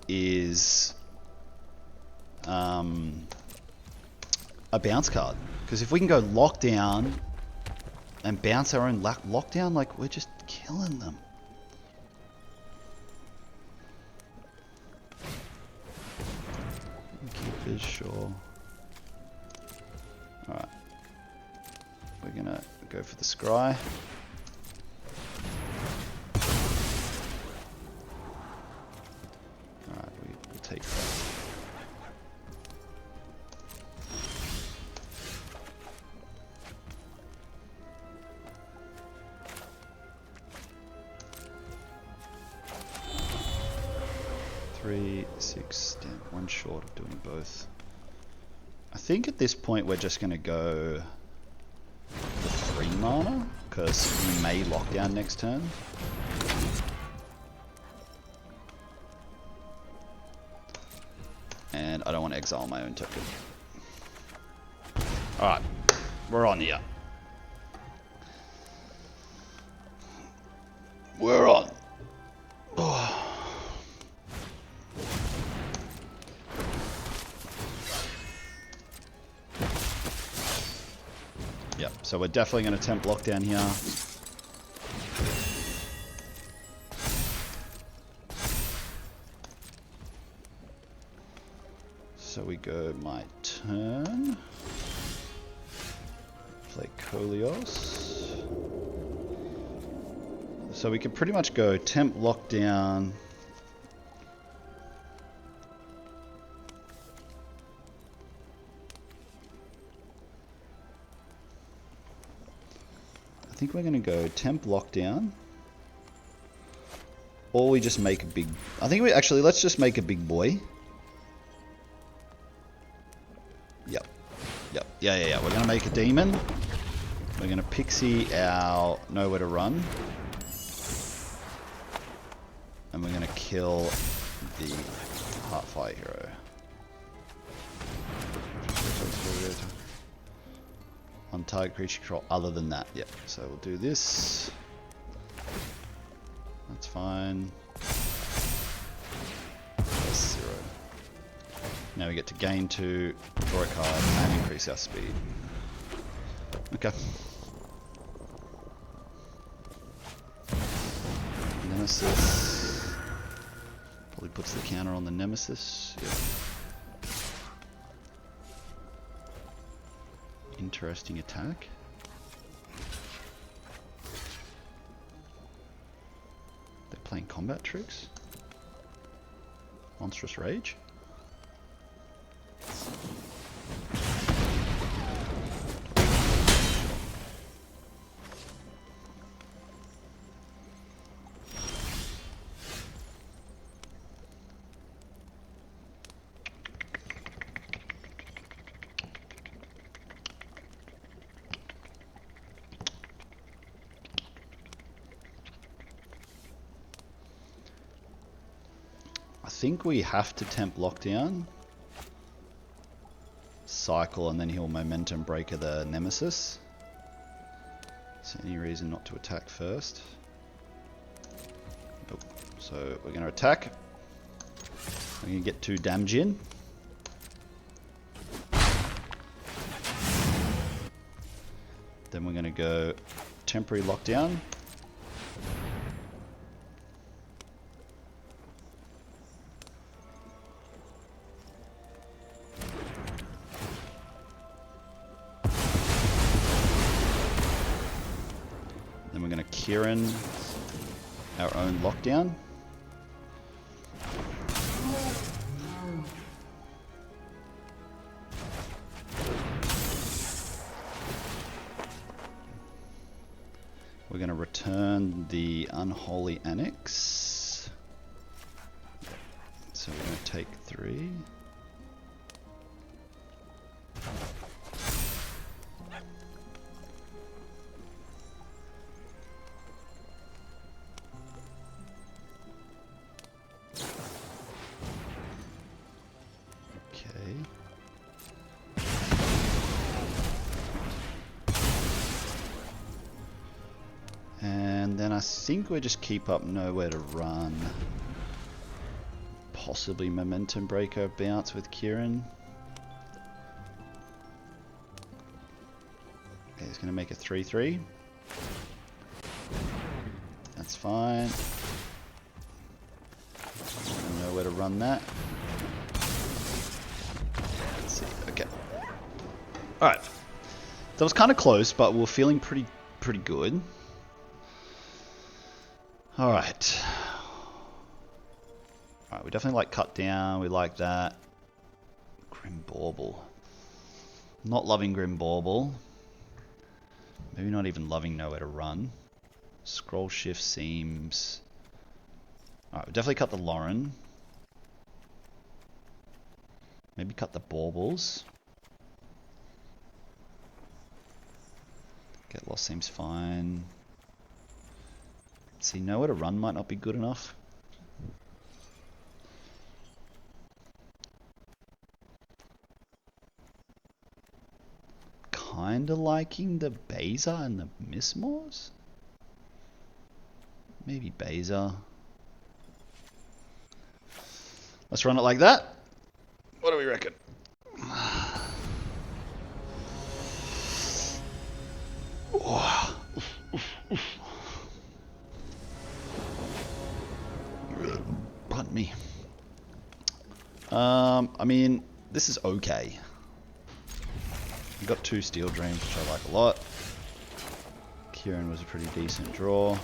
is a bounce card. Because if we can go lockdown and bounce our own lockdown, like, we're just killing them. Keepers, sure. Alright. We're gonna go for the scry. Alright, we'll take that. Three, 6, damn, one short of doing both. I think at this point we're just gonna go for 3 mana, because we may lock down next turn. And I don't want to exile my own token. Alright, we're on here. We're on. Oh. Yep, so we're definitely going to attempt lockdown here. So we go my turn. Play Koleos. So we can pretty much go temp lockdown. I think we're going to go temp lockdown. Or we just make a big... I think we actually, let's just make a big boy. Yep. Yep. Yeah. We're going to make a demon. We're going to pixie our nowhere to run. And we're going to kill the Heartfire hero. On target creature control other than that. Yep. So we'll do this. That's fine. That's 0. Now we get to gain 2, draw a card, and increase our speed. Okay. Nemesis. Probably puts the counter on the Nemesis. Yep. Interesting attack. They're playing combat tricks. Monstrous Rage. I think we have to temp lockdown, cycle, and then he'll momentum breaker the Nemesis. So any reason not to attack first? Nope. So we're going to attack. We're going to get 2 damage in. Then we're going to go temporary lockdown. Then we're going to Kieran our own lockdown. We're going to return the Unholy Annex. So we're going to take 3. And then I think we just keep up Nowhere to Run. Possibly Momentum Breaker bounce with Kieran. Okay, he's going to make a 3-3. That's fine. Nowhere to run that. Let's see. Okay. Alright. That was kind of close, but we're feeling pretty good. Alright. Alright, we definitely like Cut Down. We like that. Grim Bauble. Not loving Grim Bauble. Maybe not even loving Nowhere to Run. Scroll Shift seems... Alright, we definitely cut the Lauren. Maybe cut the Baubles. Get Lost seems fine. See, Nowhere to Run might not be good enough. Kinda liking the Baza and the Mistmores? Maybe Baza. Let's run it like that. What do we reckon? Pardon me. I mean, this is okay. We've got 2 Steel Dreams, which I like a lot. Kieran was a pretty decent draw.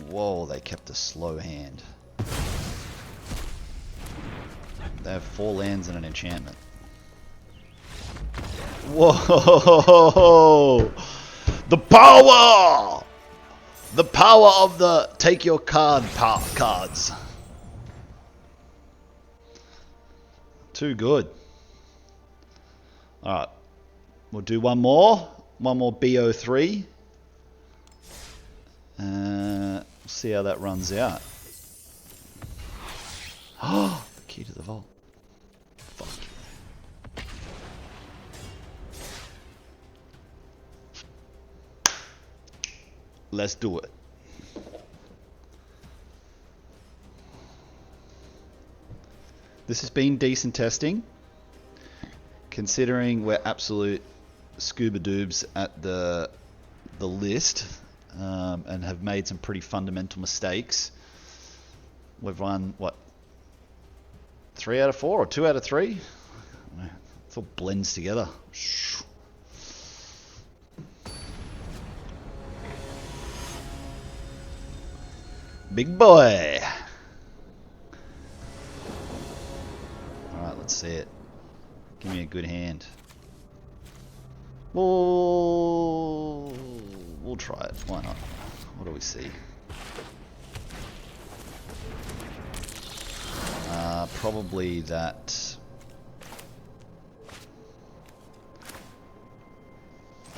Whoa, they kept a slow hand. They have 4 lands and an enchantment. Whoa! The power! The power of the take your card cards. Too good. Alright. We'll do one more. One more BO3. See how that runs out. Oh, the key to the vault. Fuck. Let's do it. This has been decent testing, considering we're absolute scuba doobs at the list. And have made some pretty fundamental mistakes. We've won, what, 3 out of 4 or 2 out of 3? It all blends together. Big boy. Alright, let's see it. Give me a good hand. We'll try it. Why not? What do we see? Probably that.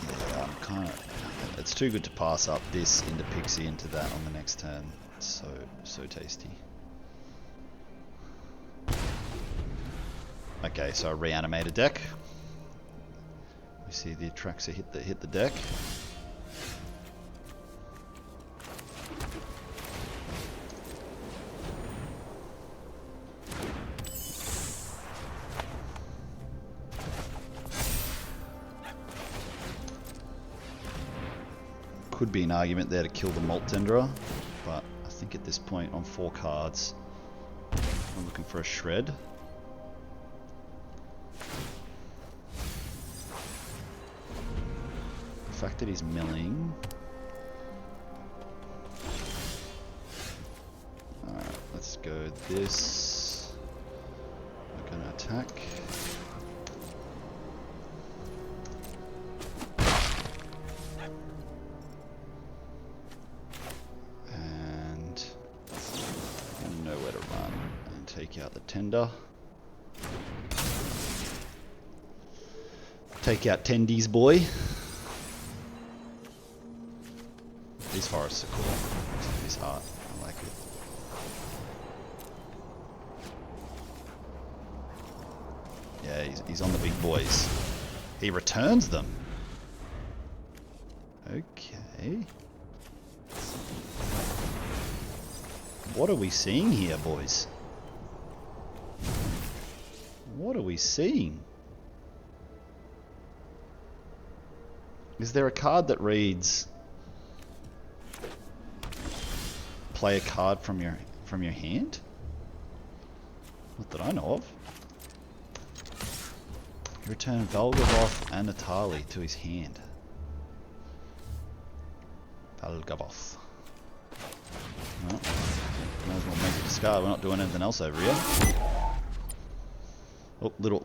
Yeah, I'm kind of. It's too good to pass up this into Pixie into that on the next turn. It's so tasty. Okay, so I reanimate a deck. We see the Atraxa hit the deck. Could be an argument there to kill the Malt Tenderer, but I think at this point on 4 cards, I'm looking for a shred. The fact that he's milling. Alright, let's go this. We're gonna attack. Take out the tender. Take out Tendy's boy. These forests are cool. His art, I like it. Yeah, he's on the big boys. He returns them. Okay. What are we seeing here, boys? What are we seeing? Is there a card that reads play a card from your hand? Not that I know of. Return Velgavoth and Natali to his hand. Velgavoth. Well, might as well make a discard. We're not doing anything else over here. Oh, little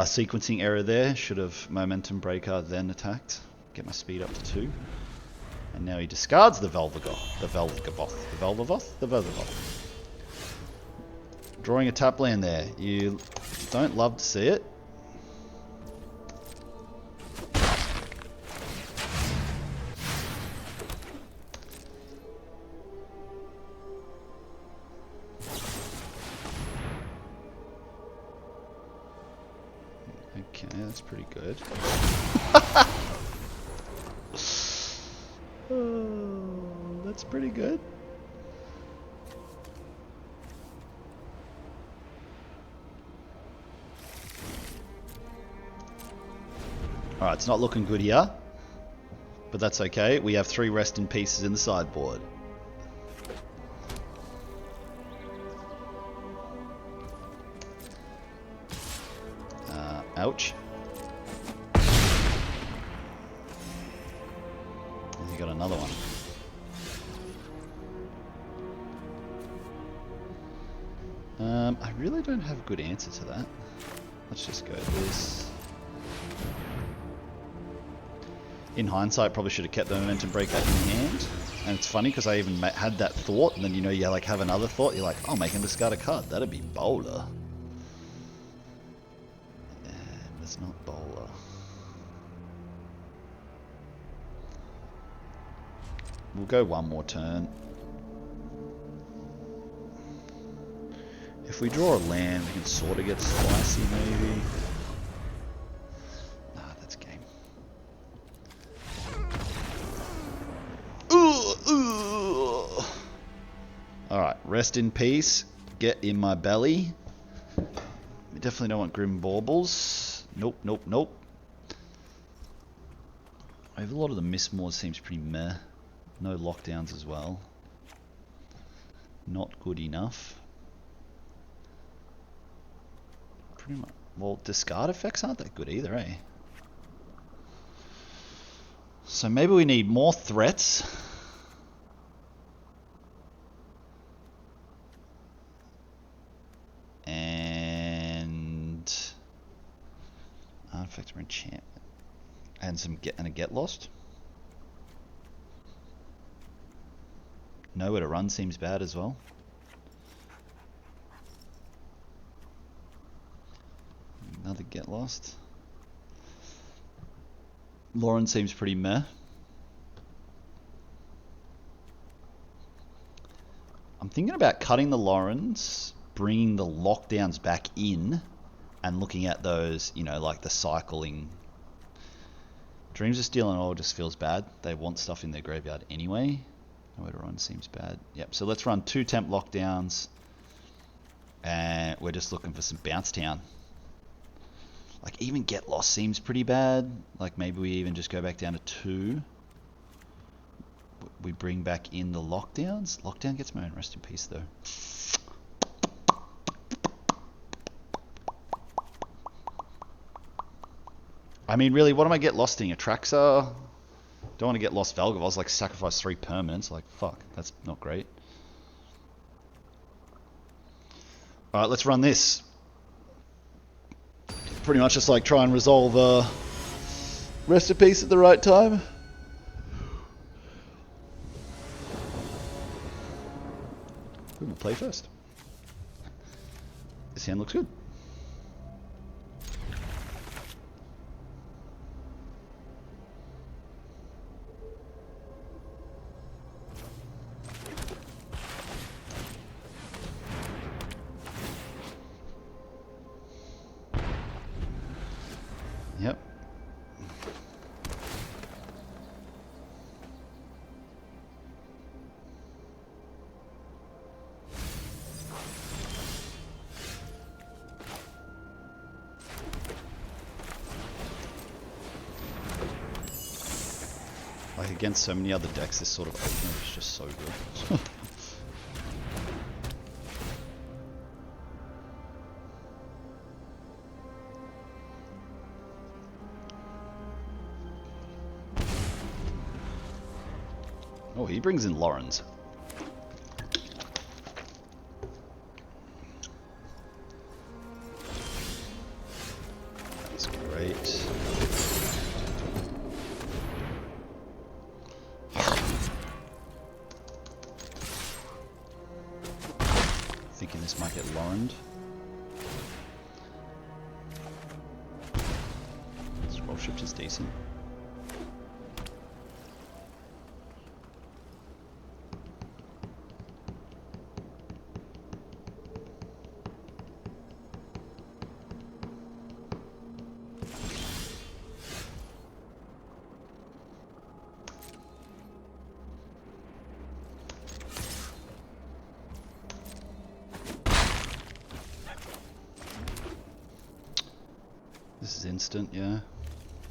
sequencing error there. Should have momentum breaker then attacked. Get my speed up to 2. And now he discards the Velgavoth. The Velgavoth. Drawing a tap land there. You don't love to see it. Okay, that's pretty good. Oh, that's pretty good. Alright, it's not looking good here. But that's okay. We have 3 rest in pieces in the sideboard. Ouch. And you got another one. I really don't have a good answer to that. Let's just go this. In hindsight, probably should have kept the momentum breaker in hand. And it's funny because I even had that thought, and then you like have another thought. You're like, oh, make him discard a card. That'd be bowler. It's not bowler. We'll go one more turn. If we draw a land, we can sort of get spicy, maybe. Nah, that's game. Alright, rest in peace. Get in my belly. We definitely don't want Grim Baubles. Nope, nope, nope. Over a lot of the Mistmores seems pretty meh. No lockdowns as well. Not good enough. Pretty much. Well, discard effects aren't that good either, eh? So maybe we need more threats. And artifact or enchantment. And a get lost. Nowhere to run seems bad as well. Another get lost. Lauren seems pretty meh. I'm thinking about cutting the Laurens, bringing the lockdowns back in, and looking at those, like the cycling. Dreams of Steel and Ore just feels bad. They want stuff in their graveyard anyway. Nowhere to run seems bad. Yep, so let's run 2 temp lockdowns. And we're just looking for some bounce town. Like even Get Lost seems pretty bad. Like maybe we even just go back down to 2. We bring back in the lockdowns. Lockdown gets my own rest in peace though. I mean, really, what am I get losting? Atraxa? Don't want to get lost Velgavoth. Like sacrifice 3 permanents. Like fuck, that's not great. All right, let's run this. Pretty much just like try and resolve rest in peace at the right time. Who will play first? This hand looks good. Yep. Like against so many other decks, this sort of opener is just so good. Oh, he brings in Lawrence. That's great. Thinking this might get Laurened. Scroll shift is decent. This is instant, yeah.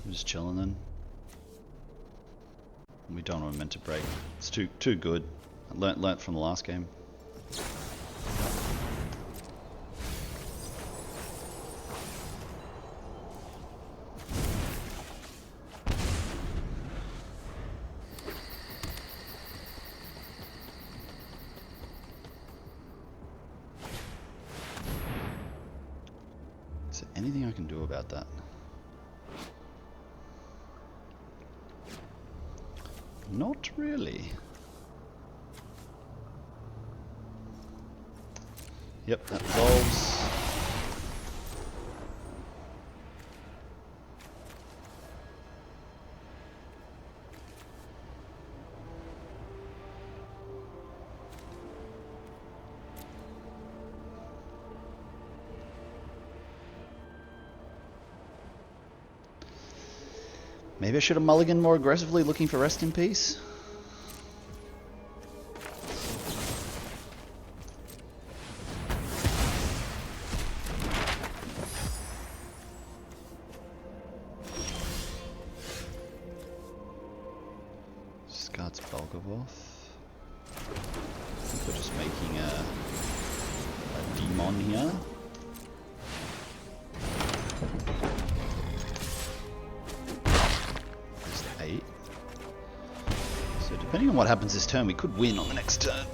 We're just chilling then. We don't want meant to break. It's too good. I learnt from the last game. Is there anything I can do about that? Not really. Yep, that resolves. Maybe I should have mulliganed more aggressively looking for Rest in Peace. Discards Belgavoth. I think we're just making a demon here. So depending on what happens this turn, we could win on the next turn.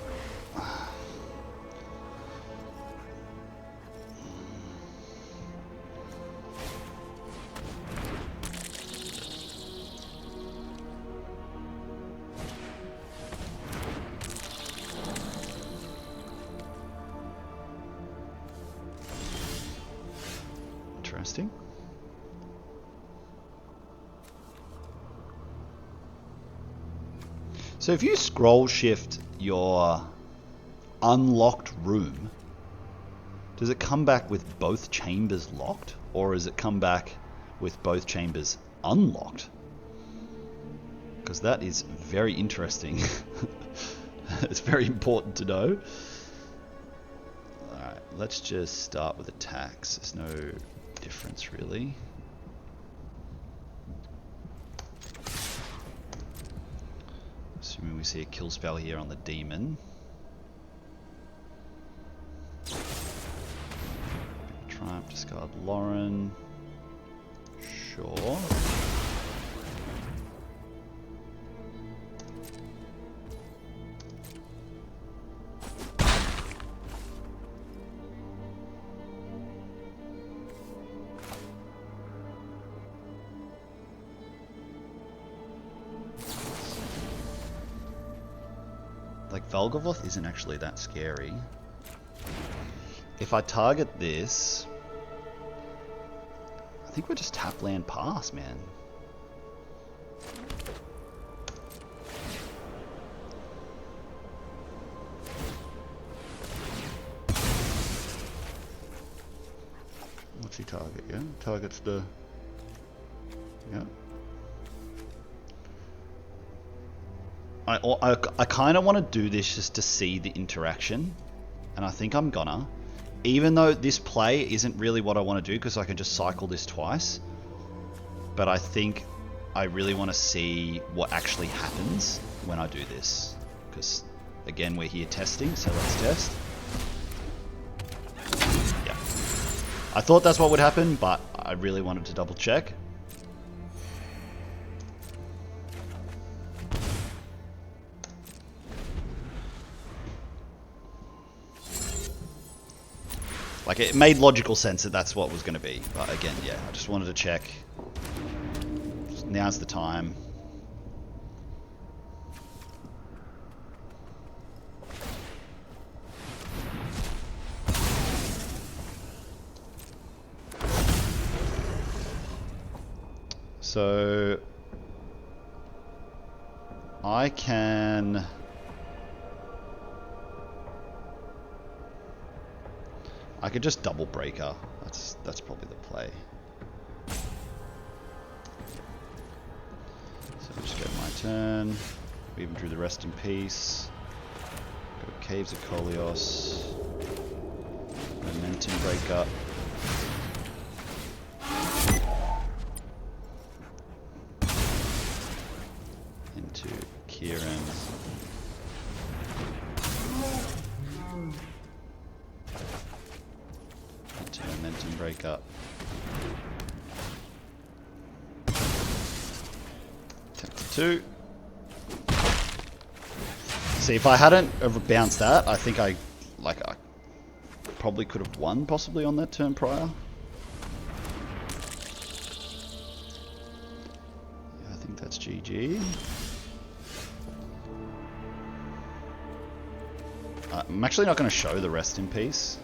Interesting. So if you scroll shift your unlocked room, does it come back with both chambers locked, or does it come back with both chambers unlocked? Because that is very interesting. It's very important to know. Alright, let's just start with attacks. There's no difference really. Assuming we see a kill spell here on the demon. Triumph, discard Lauren. Sure. Like, Velgavoth isn't actually that scary. If I target this, I think we're just tap land pass, man. What's he target, yeah? Targets the... yeah. I kind of want to do this just to see the interaction, and I think I'm gonna, even though this play isn't really what I want to do because I can just cycle this twice, but I think I really want to see what actually happens when I do this. Because, again, we're here testing, so let's test. Yeah. I thought that's what would happen, but I really wanted to double check. Like, it made logical sense that that's what was going to be. But again, yeah, I just wanted to check. Now's the time. So I can... I could just double breaker. That's probably the play. So just get my turn. We even drew the rest in peace. Go Caves of Kolios. Momentum breaker. Into Kieran. Momentum break up. 10-2. See, if I hadn't bounced that, I think I probably could have won possibly on that turn prior. Yeah, I think that's GG. I'm actually not going to show the rest in peace.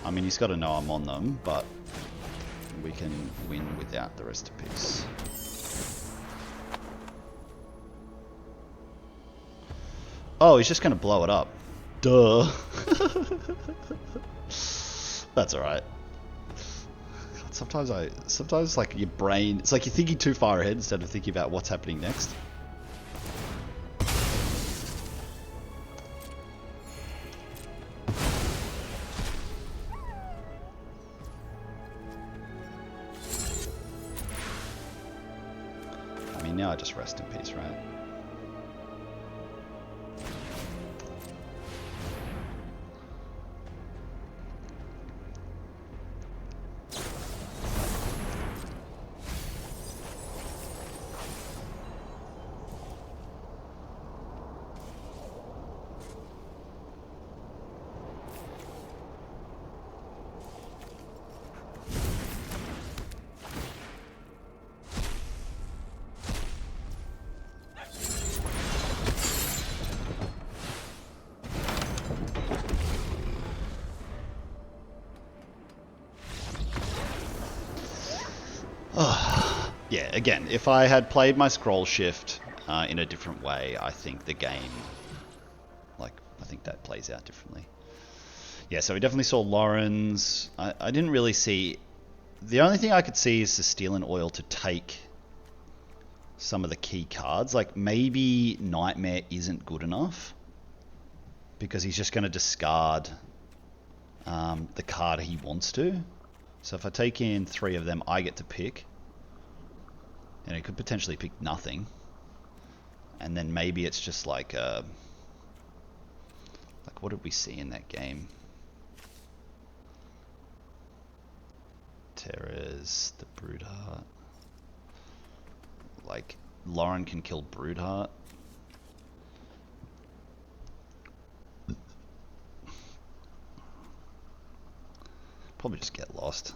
I mean, he's got to know I'm on them, but we can win without the rest of peace. Oh, he's just going to blow it up. Duh. That's alright. Sometimes like your brain, it's like you're thinking too far ahead instead of thinking about what's happening next. I mean, now I just rest in peace, right? Yeah, again, if I had played my scroll shift in a different way, I think the game, I think that plays out differently. Yeah, so we definitely saw Lauren's. I didn't really see... The only thing I could see is the Steel and Oil to take some of the key cards. Like, maybe Nightmare isn't good enough because he's just going to discard the card he wants to. So if I take in 3 of them, I get to pick. And it could potentially pick nothing. And then maybe it's just like what did we see in that game? Terrors, the Broodheart. Like, Lauren can kill Broodheart. Probably just get lost.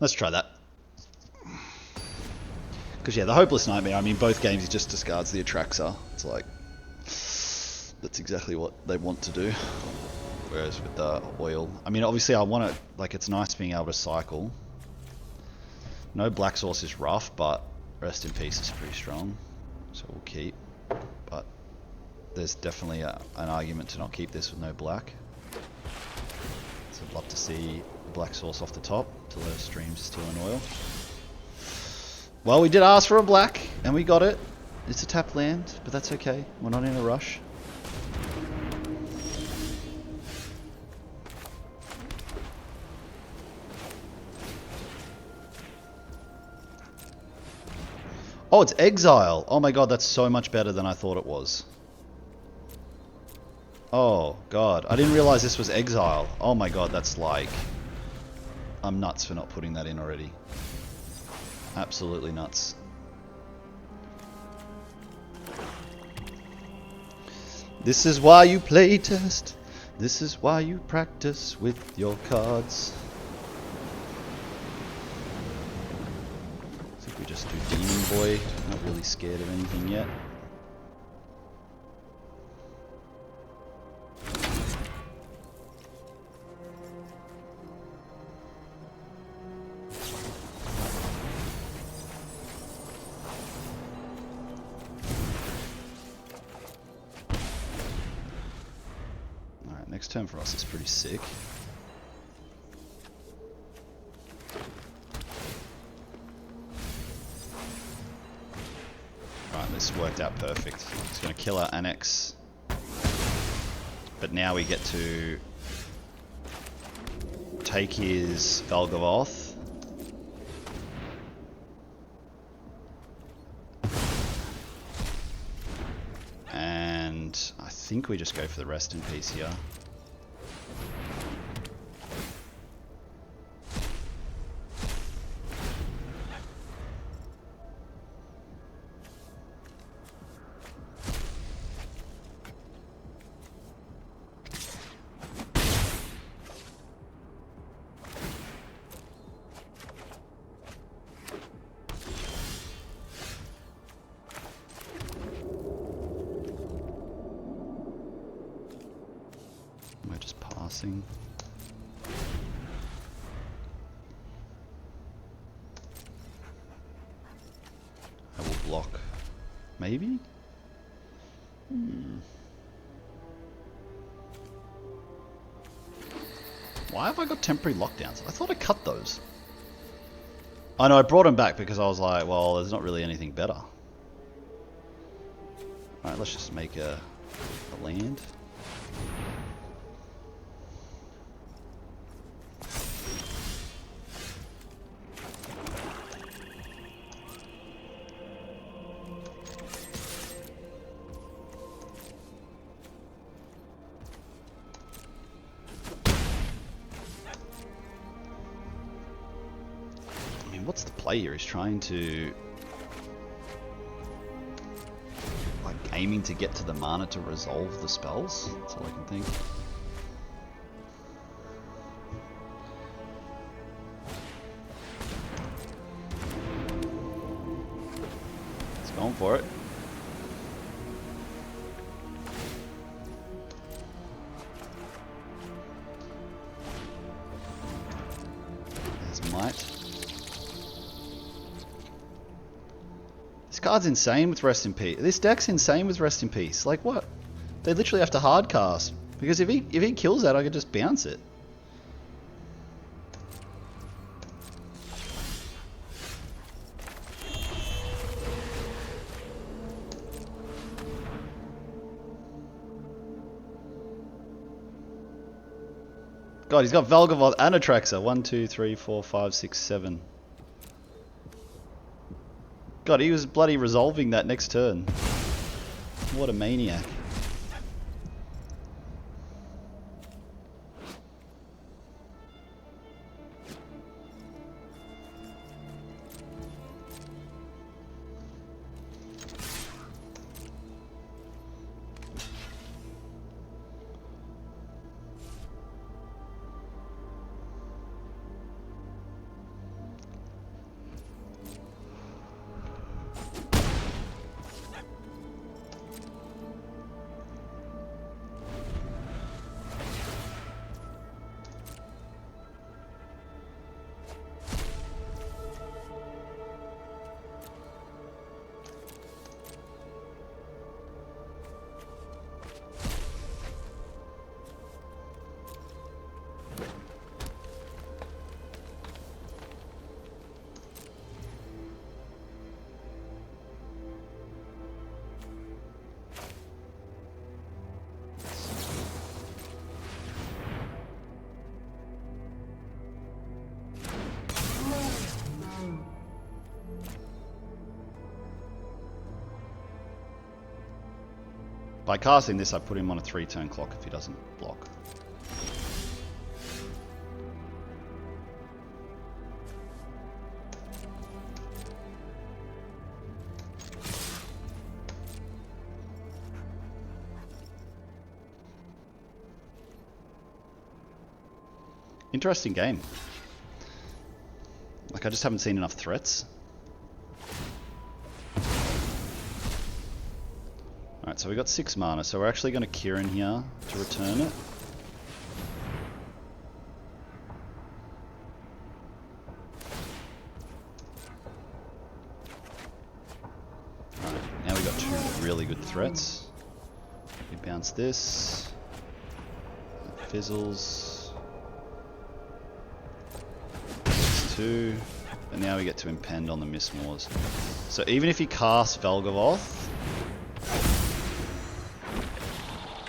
Let's try that. Because, yeah, the Hopeless Nightmare, I mean, both games he just discards the Atraxa. It's like, that's exactly what they want to do. Whereas with the Oil, I mean, obviously I want it, like, it's nice being able to cycle. No Black Source is rough, but Rest in Peace is pretty strong. So we'll keep. But there's definitely an argument to not keep this with no black. So I'd love to see Black Source off the top to let us stream Steel and Oil. Well, we did ask for a black, and we got it. It's a tap land, but that's okay. We're not in a rush. Oh, it's Exile. Oh my god, that's so much better than I thought it was. Oh god, I didn't realize this was Exile. Oh my god, that's like... I'm nuts for not putting that in already. Absolutely nuts. This is why you play test. This is why you practice with your cards. I think we just do Demon Boy. Not really scared of anything yet. Next turn for us is pretty sick. Right, this worked out perfect. It's going to kill our Annex. But now we get to take his Valgavoth. And I think we just go for the rest in peace here. We're just passing. I will block. Maybe? Why have I got temporary lockdowns? I thought I cut those. I know, I brought them back because I was like, well, there's not really anything better. Alright, let's just make a land. What's the play here? He's trying to... like, aiming to get to the mana to resolve the spells? That's all I can think. He's going for it. There's Might. This card's insane with Rest in Peace. This deck's insane with Rest in Peace. Like what? They literally have to hard cast. Because if he kills that, I could just bounce it. God, he's got Valgavoth and Atraxa. 1, 2, 3, 4, 5, 6, 7. God, he was bloody resolving that next turn. What a maniac. By casting this, I put him on a 3-turn clock if he doesn't block. Interesting game. Like, I just haven't seen enough threats. Alright, so we got 6 mana, so we're actually going to Kieran here to return it. Alright, now we got 2 really good threats. We bounce this. It fizzles. 2, and now we get to impend on the Mistmores. So even if he casts Velgavoth,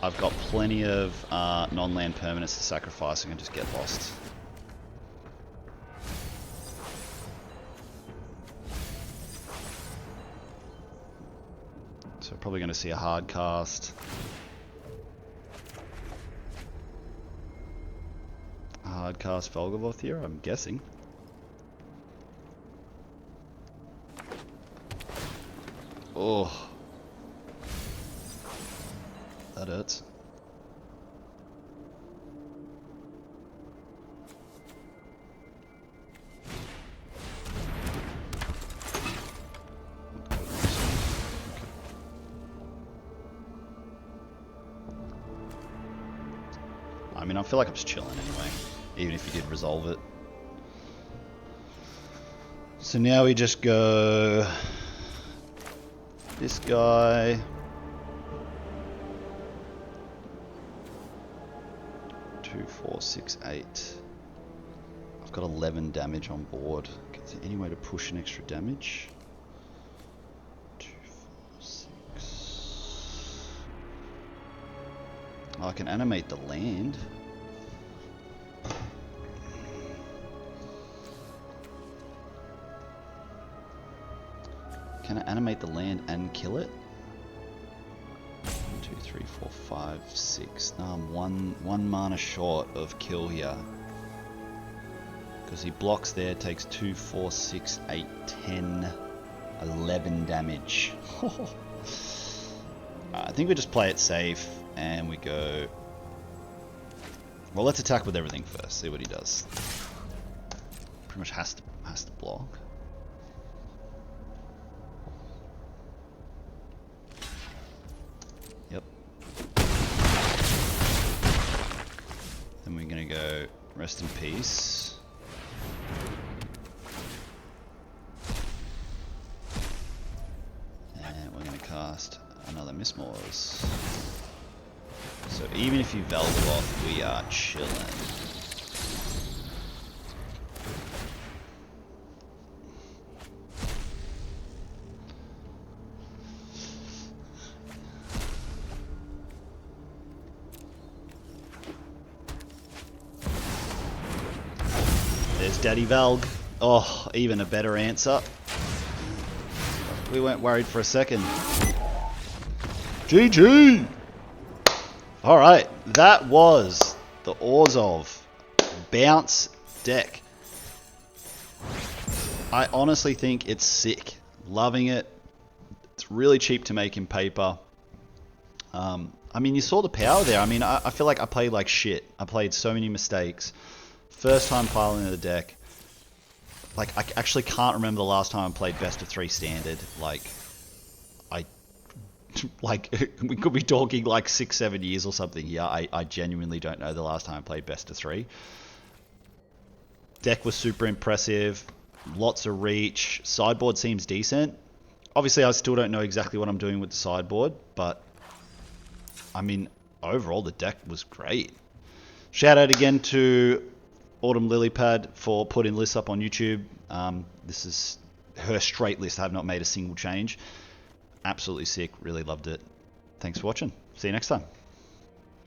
I've got plenty of non-land permanents to sacrifice and can just get lost. So we're probably going to see a hard cast. A hard cast Velgavoth here, I'm guessing. Oh, that hurts. I mean, I feel like I'm just chilling anyway, even if you did resolve it. So now we just go this guy. 2, 4, 6, 8. I've got 11 damage on board. Is there any way to push an extra damage? 2, 4, 6. Oh, I can animate the land. Can I animate the land and kill it? 1, 2, 3, 4, 5, 6. No, I'm one mana short of kill here. Because he blocks there, takes 2, 4, 6, 8, 10, 11 damage. I think we just play it safe and we go... Well, let's attack with everything first, see what he does. Pretty much has to block. Yep. Then we're gonna go rest in peace. And we're gonna cast another Mistmores. So even if you Velgavoth, we are chilling. There's Daddy Velg. Oh, even a better answer. We weren't worried for a second. GG! Alright, that was the Orzhov bounce deck. I honestly think it's sick. Loving it. It's really cheap to make in paper. I mean, you saw the power there. I mean, I feel like I played like shit. I played so many mistakes. First time piling the deck. Like, I actually can't remember the last time I played best of 3 standard. Like, we could be talking like 6-7 years or something here. I genuinely don't know the last time I played best of 3. Deck was super impressive. Lots of reach. Sideboard seems decent. Obviously, I still don't know exactly what I'm doing with the sideboard, but I mean, overall, the deck was great. Shout out again to Autumn Lilypad for putting lists up on YouTube. This is her straight list. I have not made a single change. Absolutely sick. Really loved it. Thanks for watching. See you next time.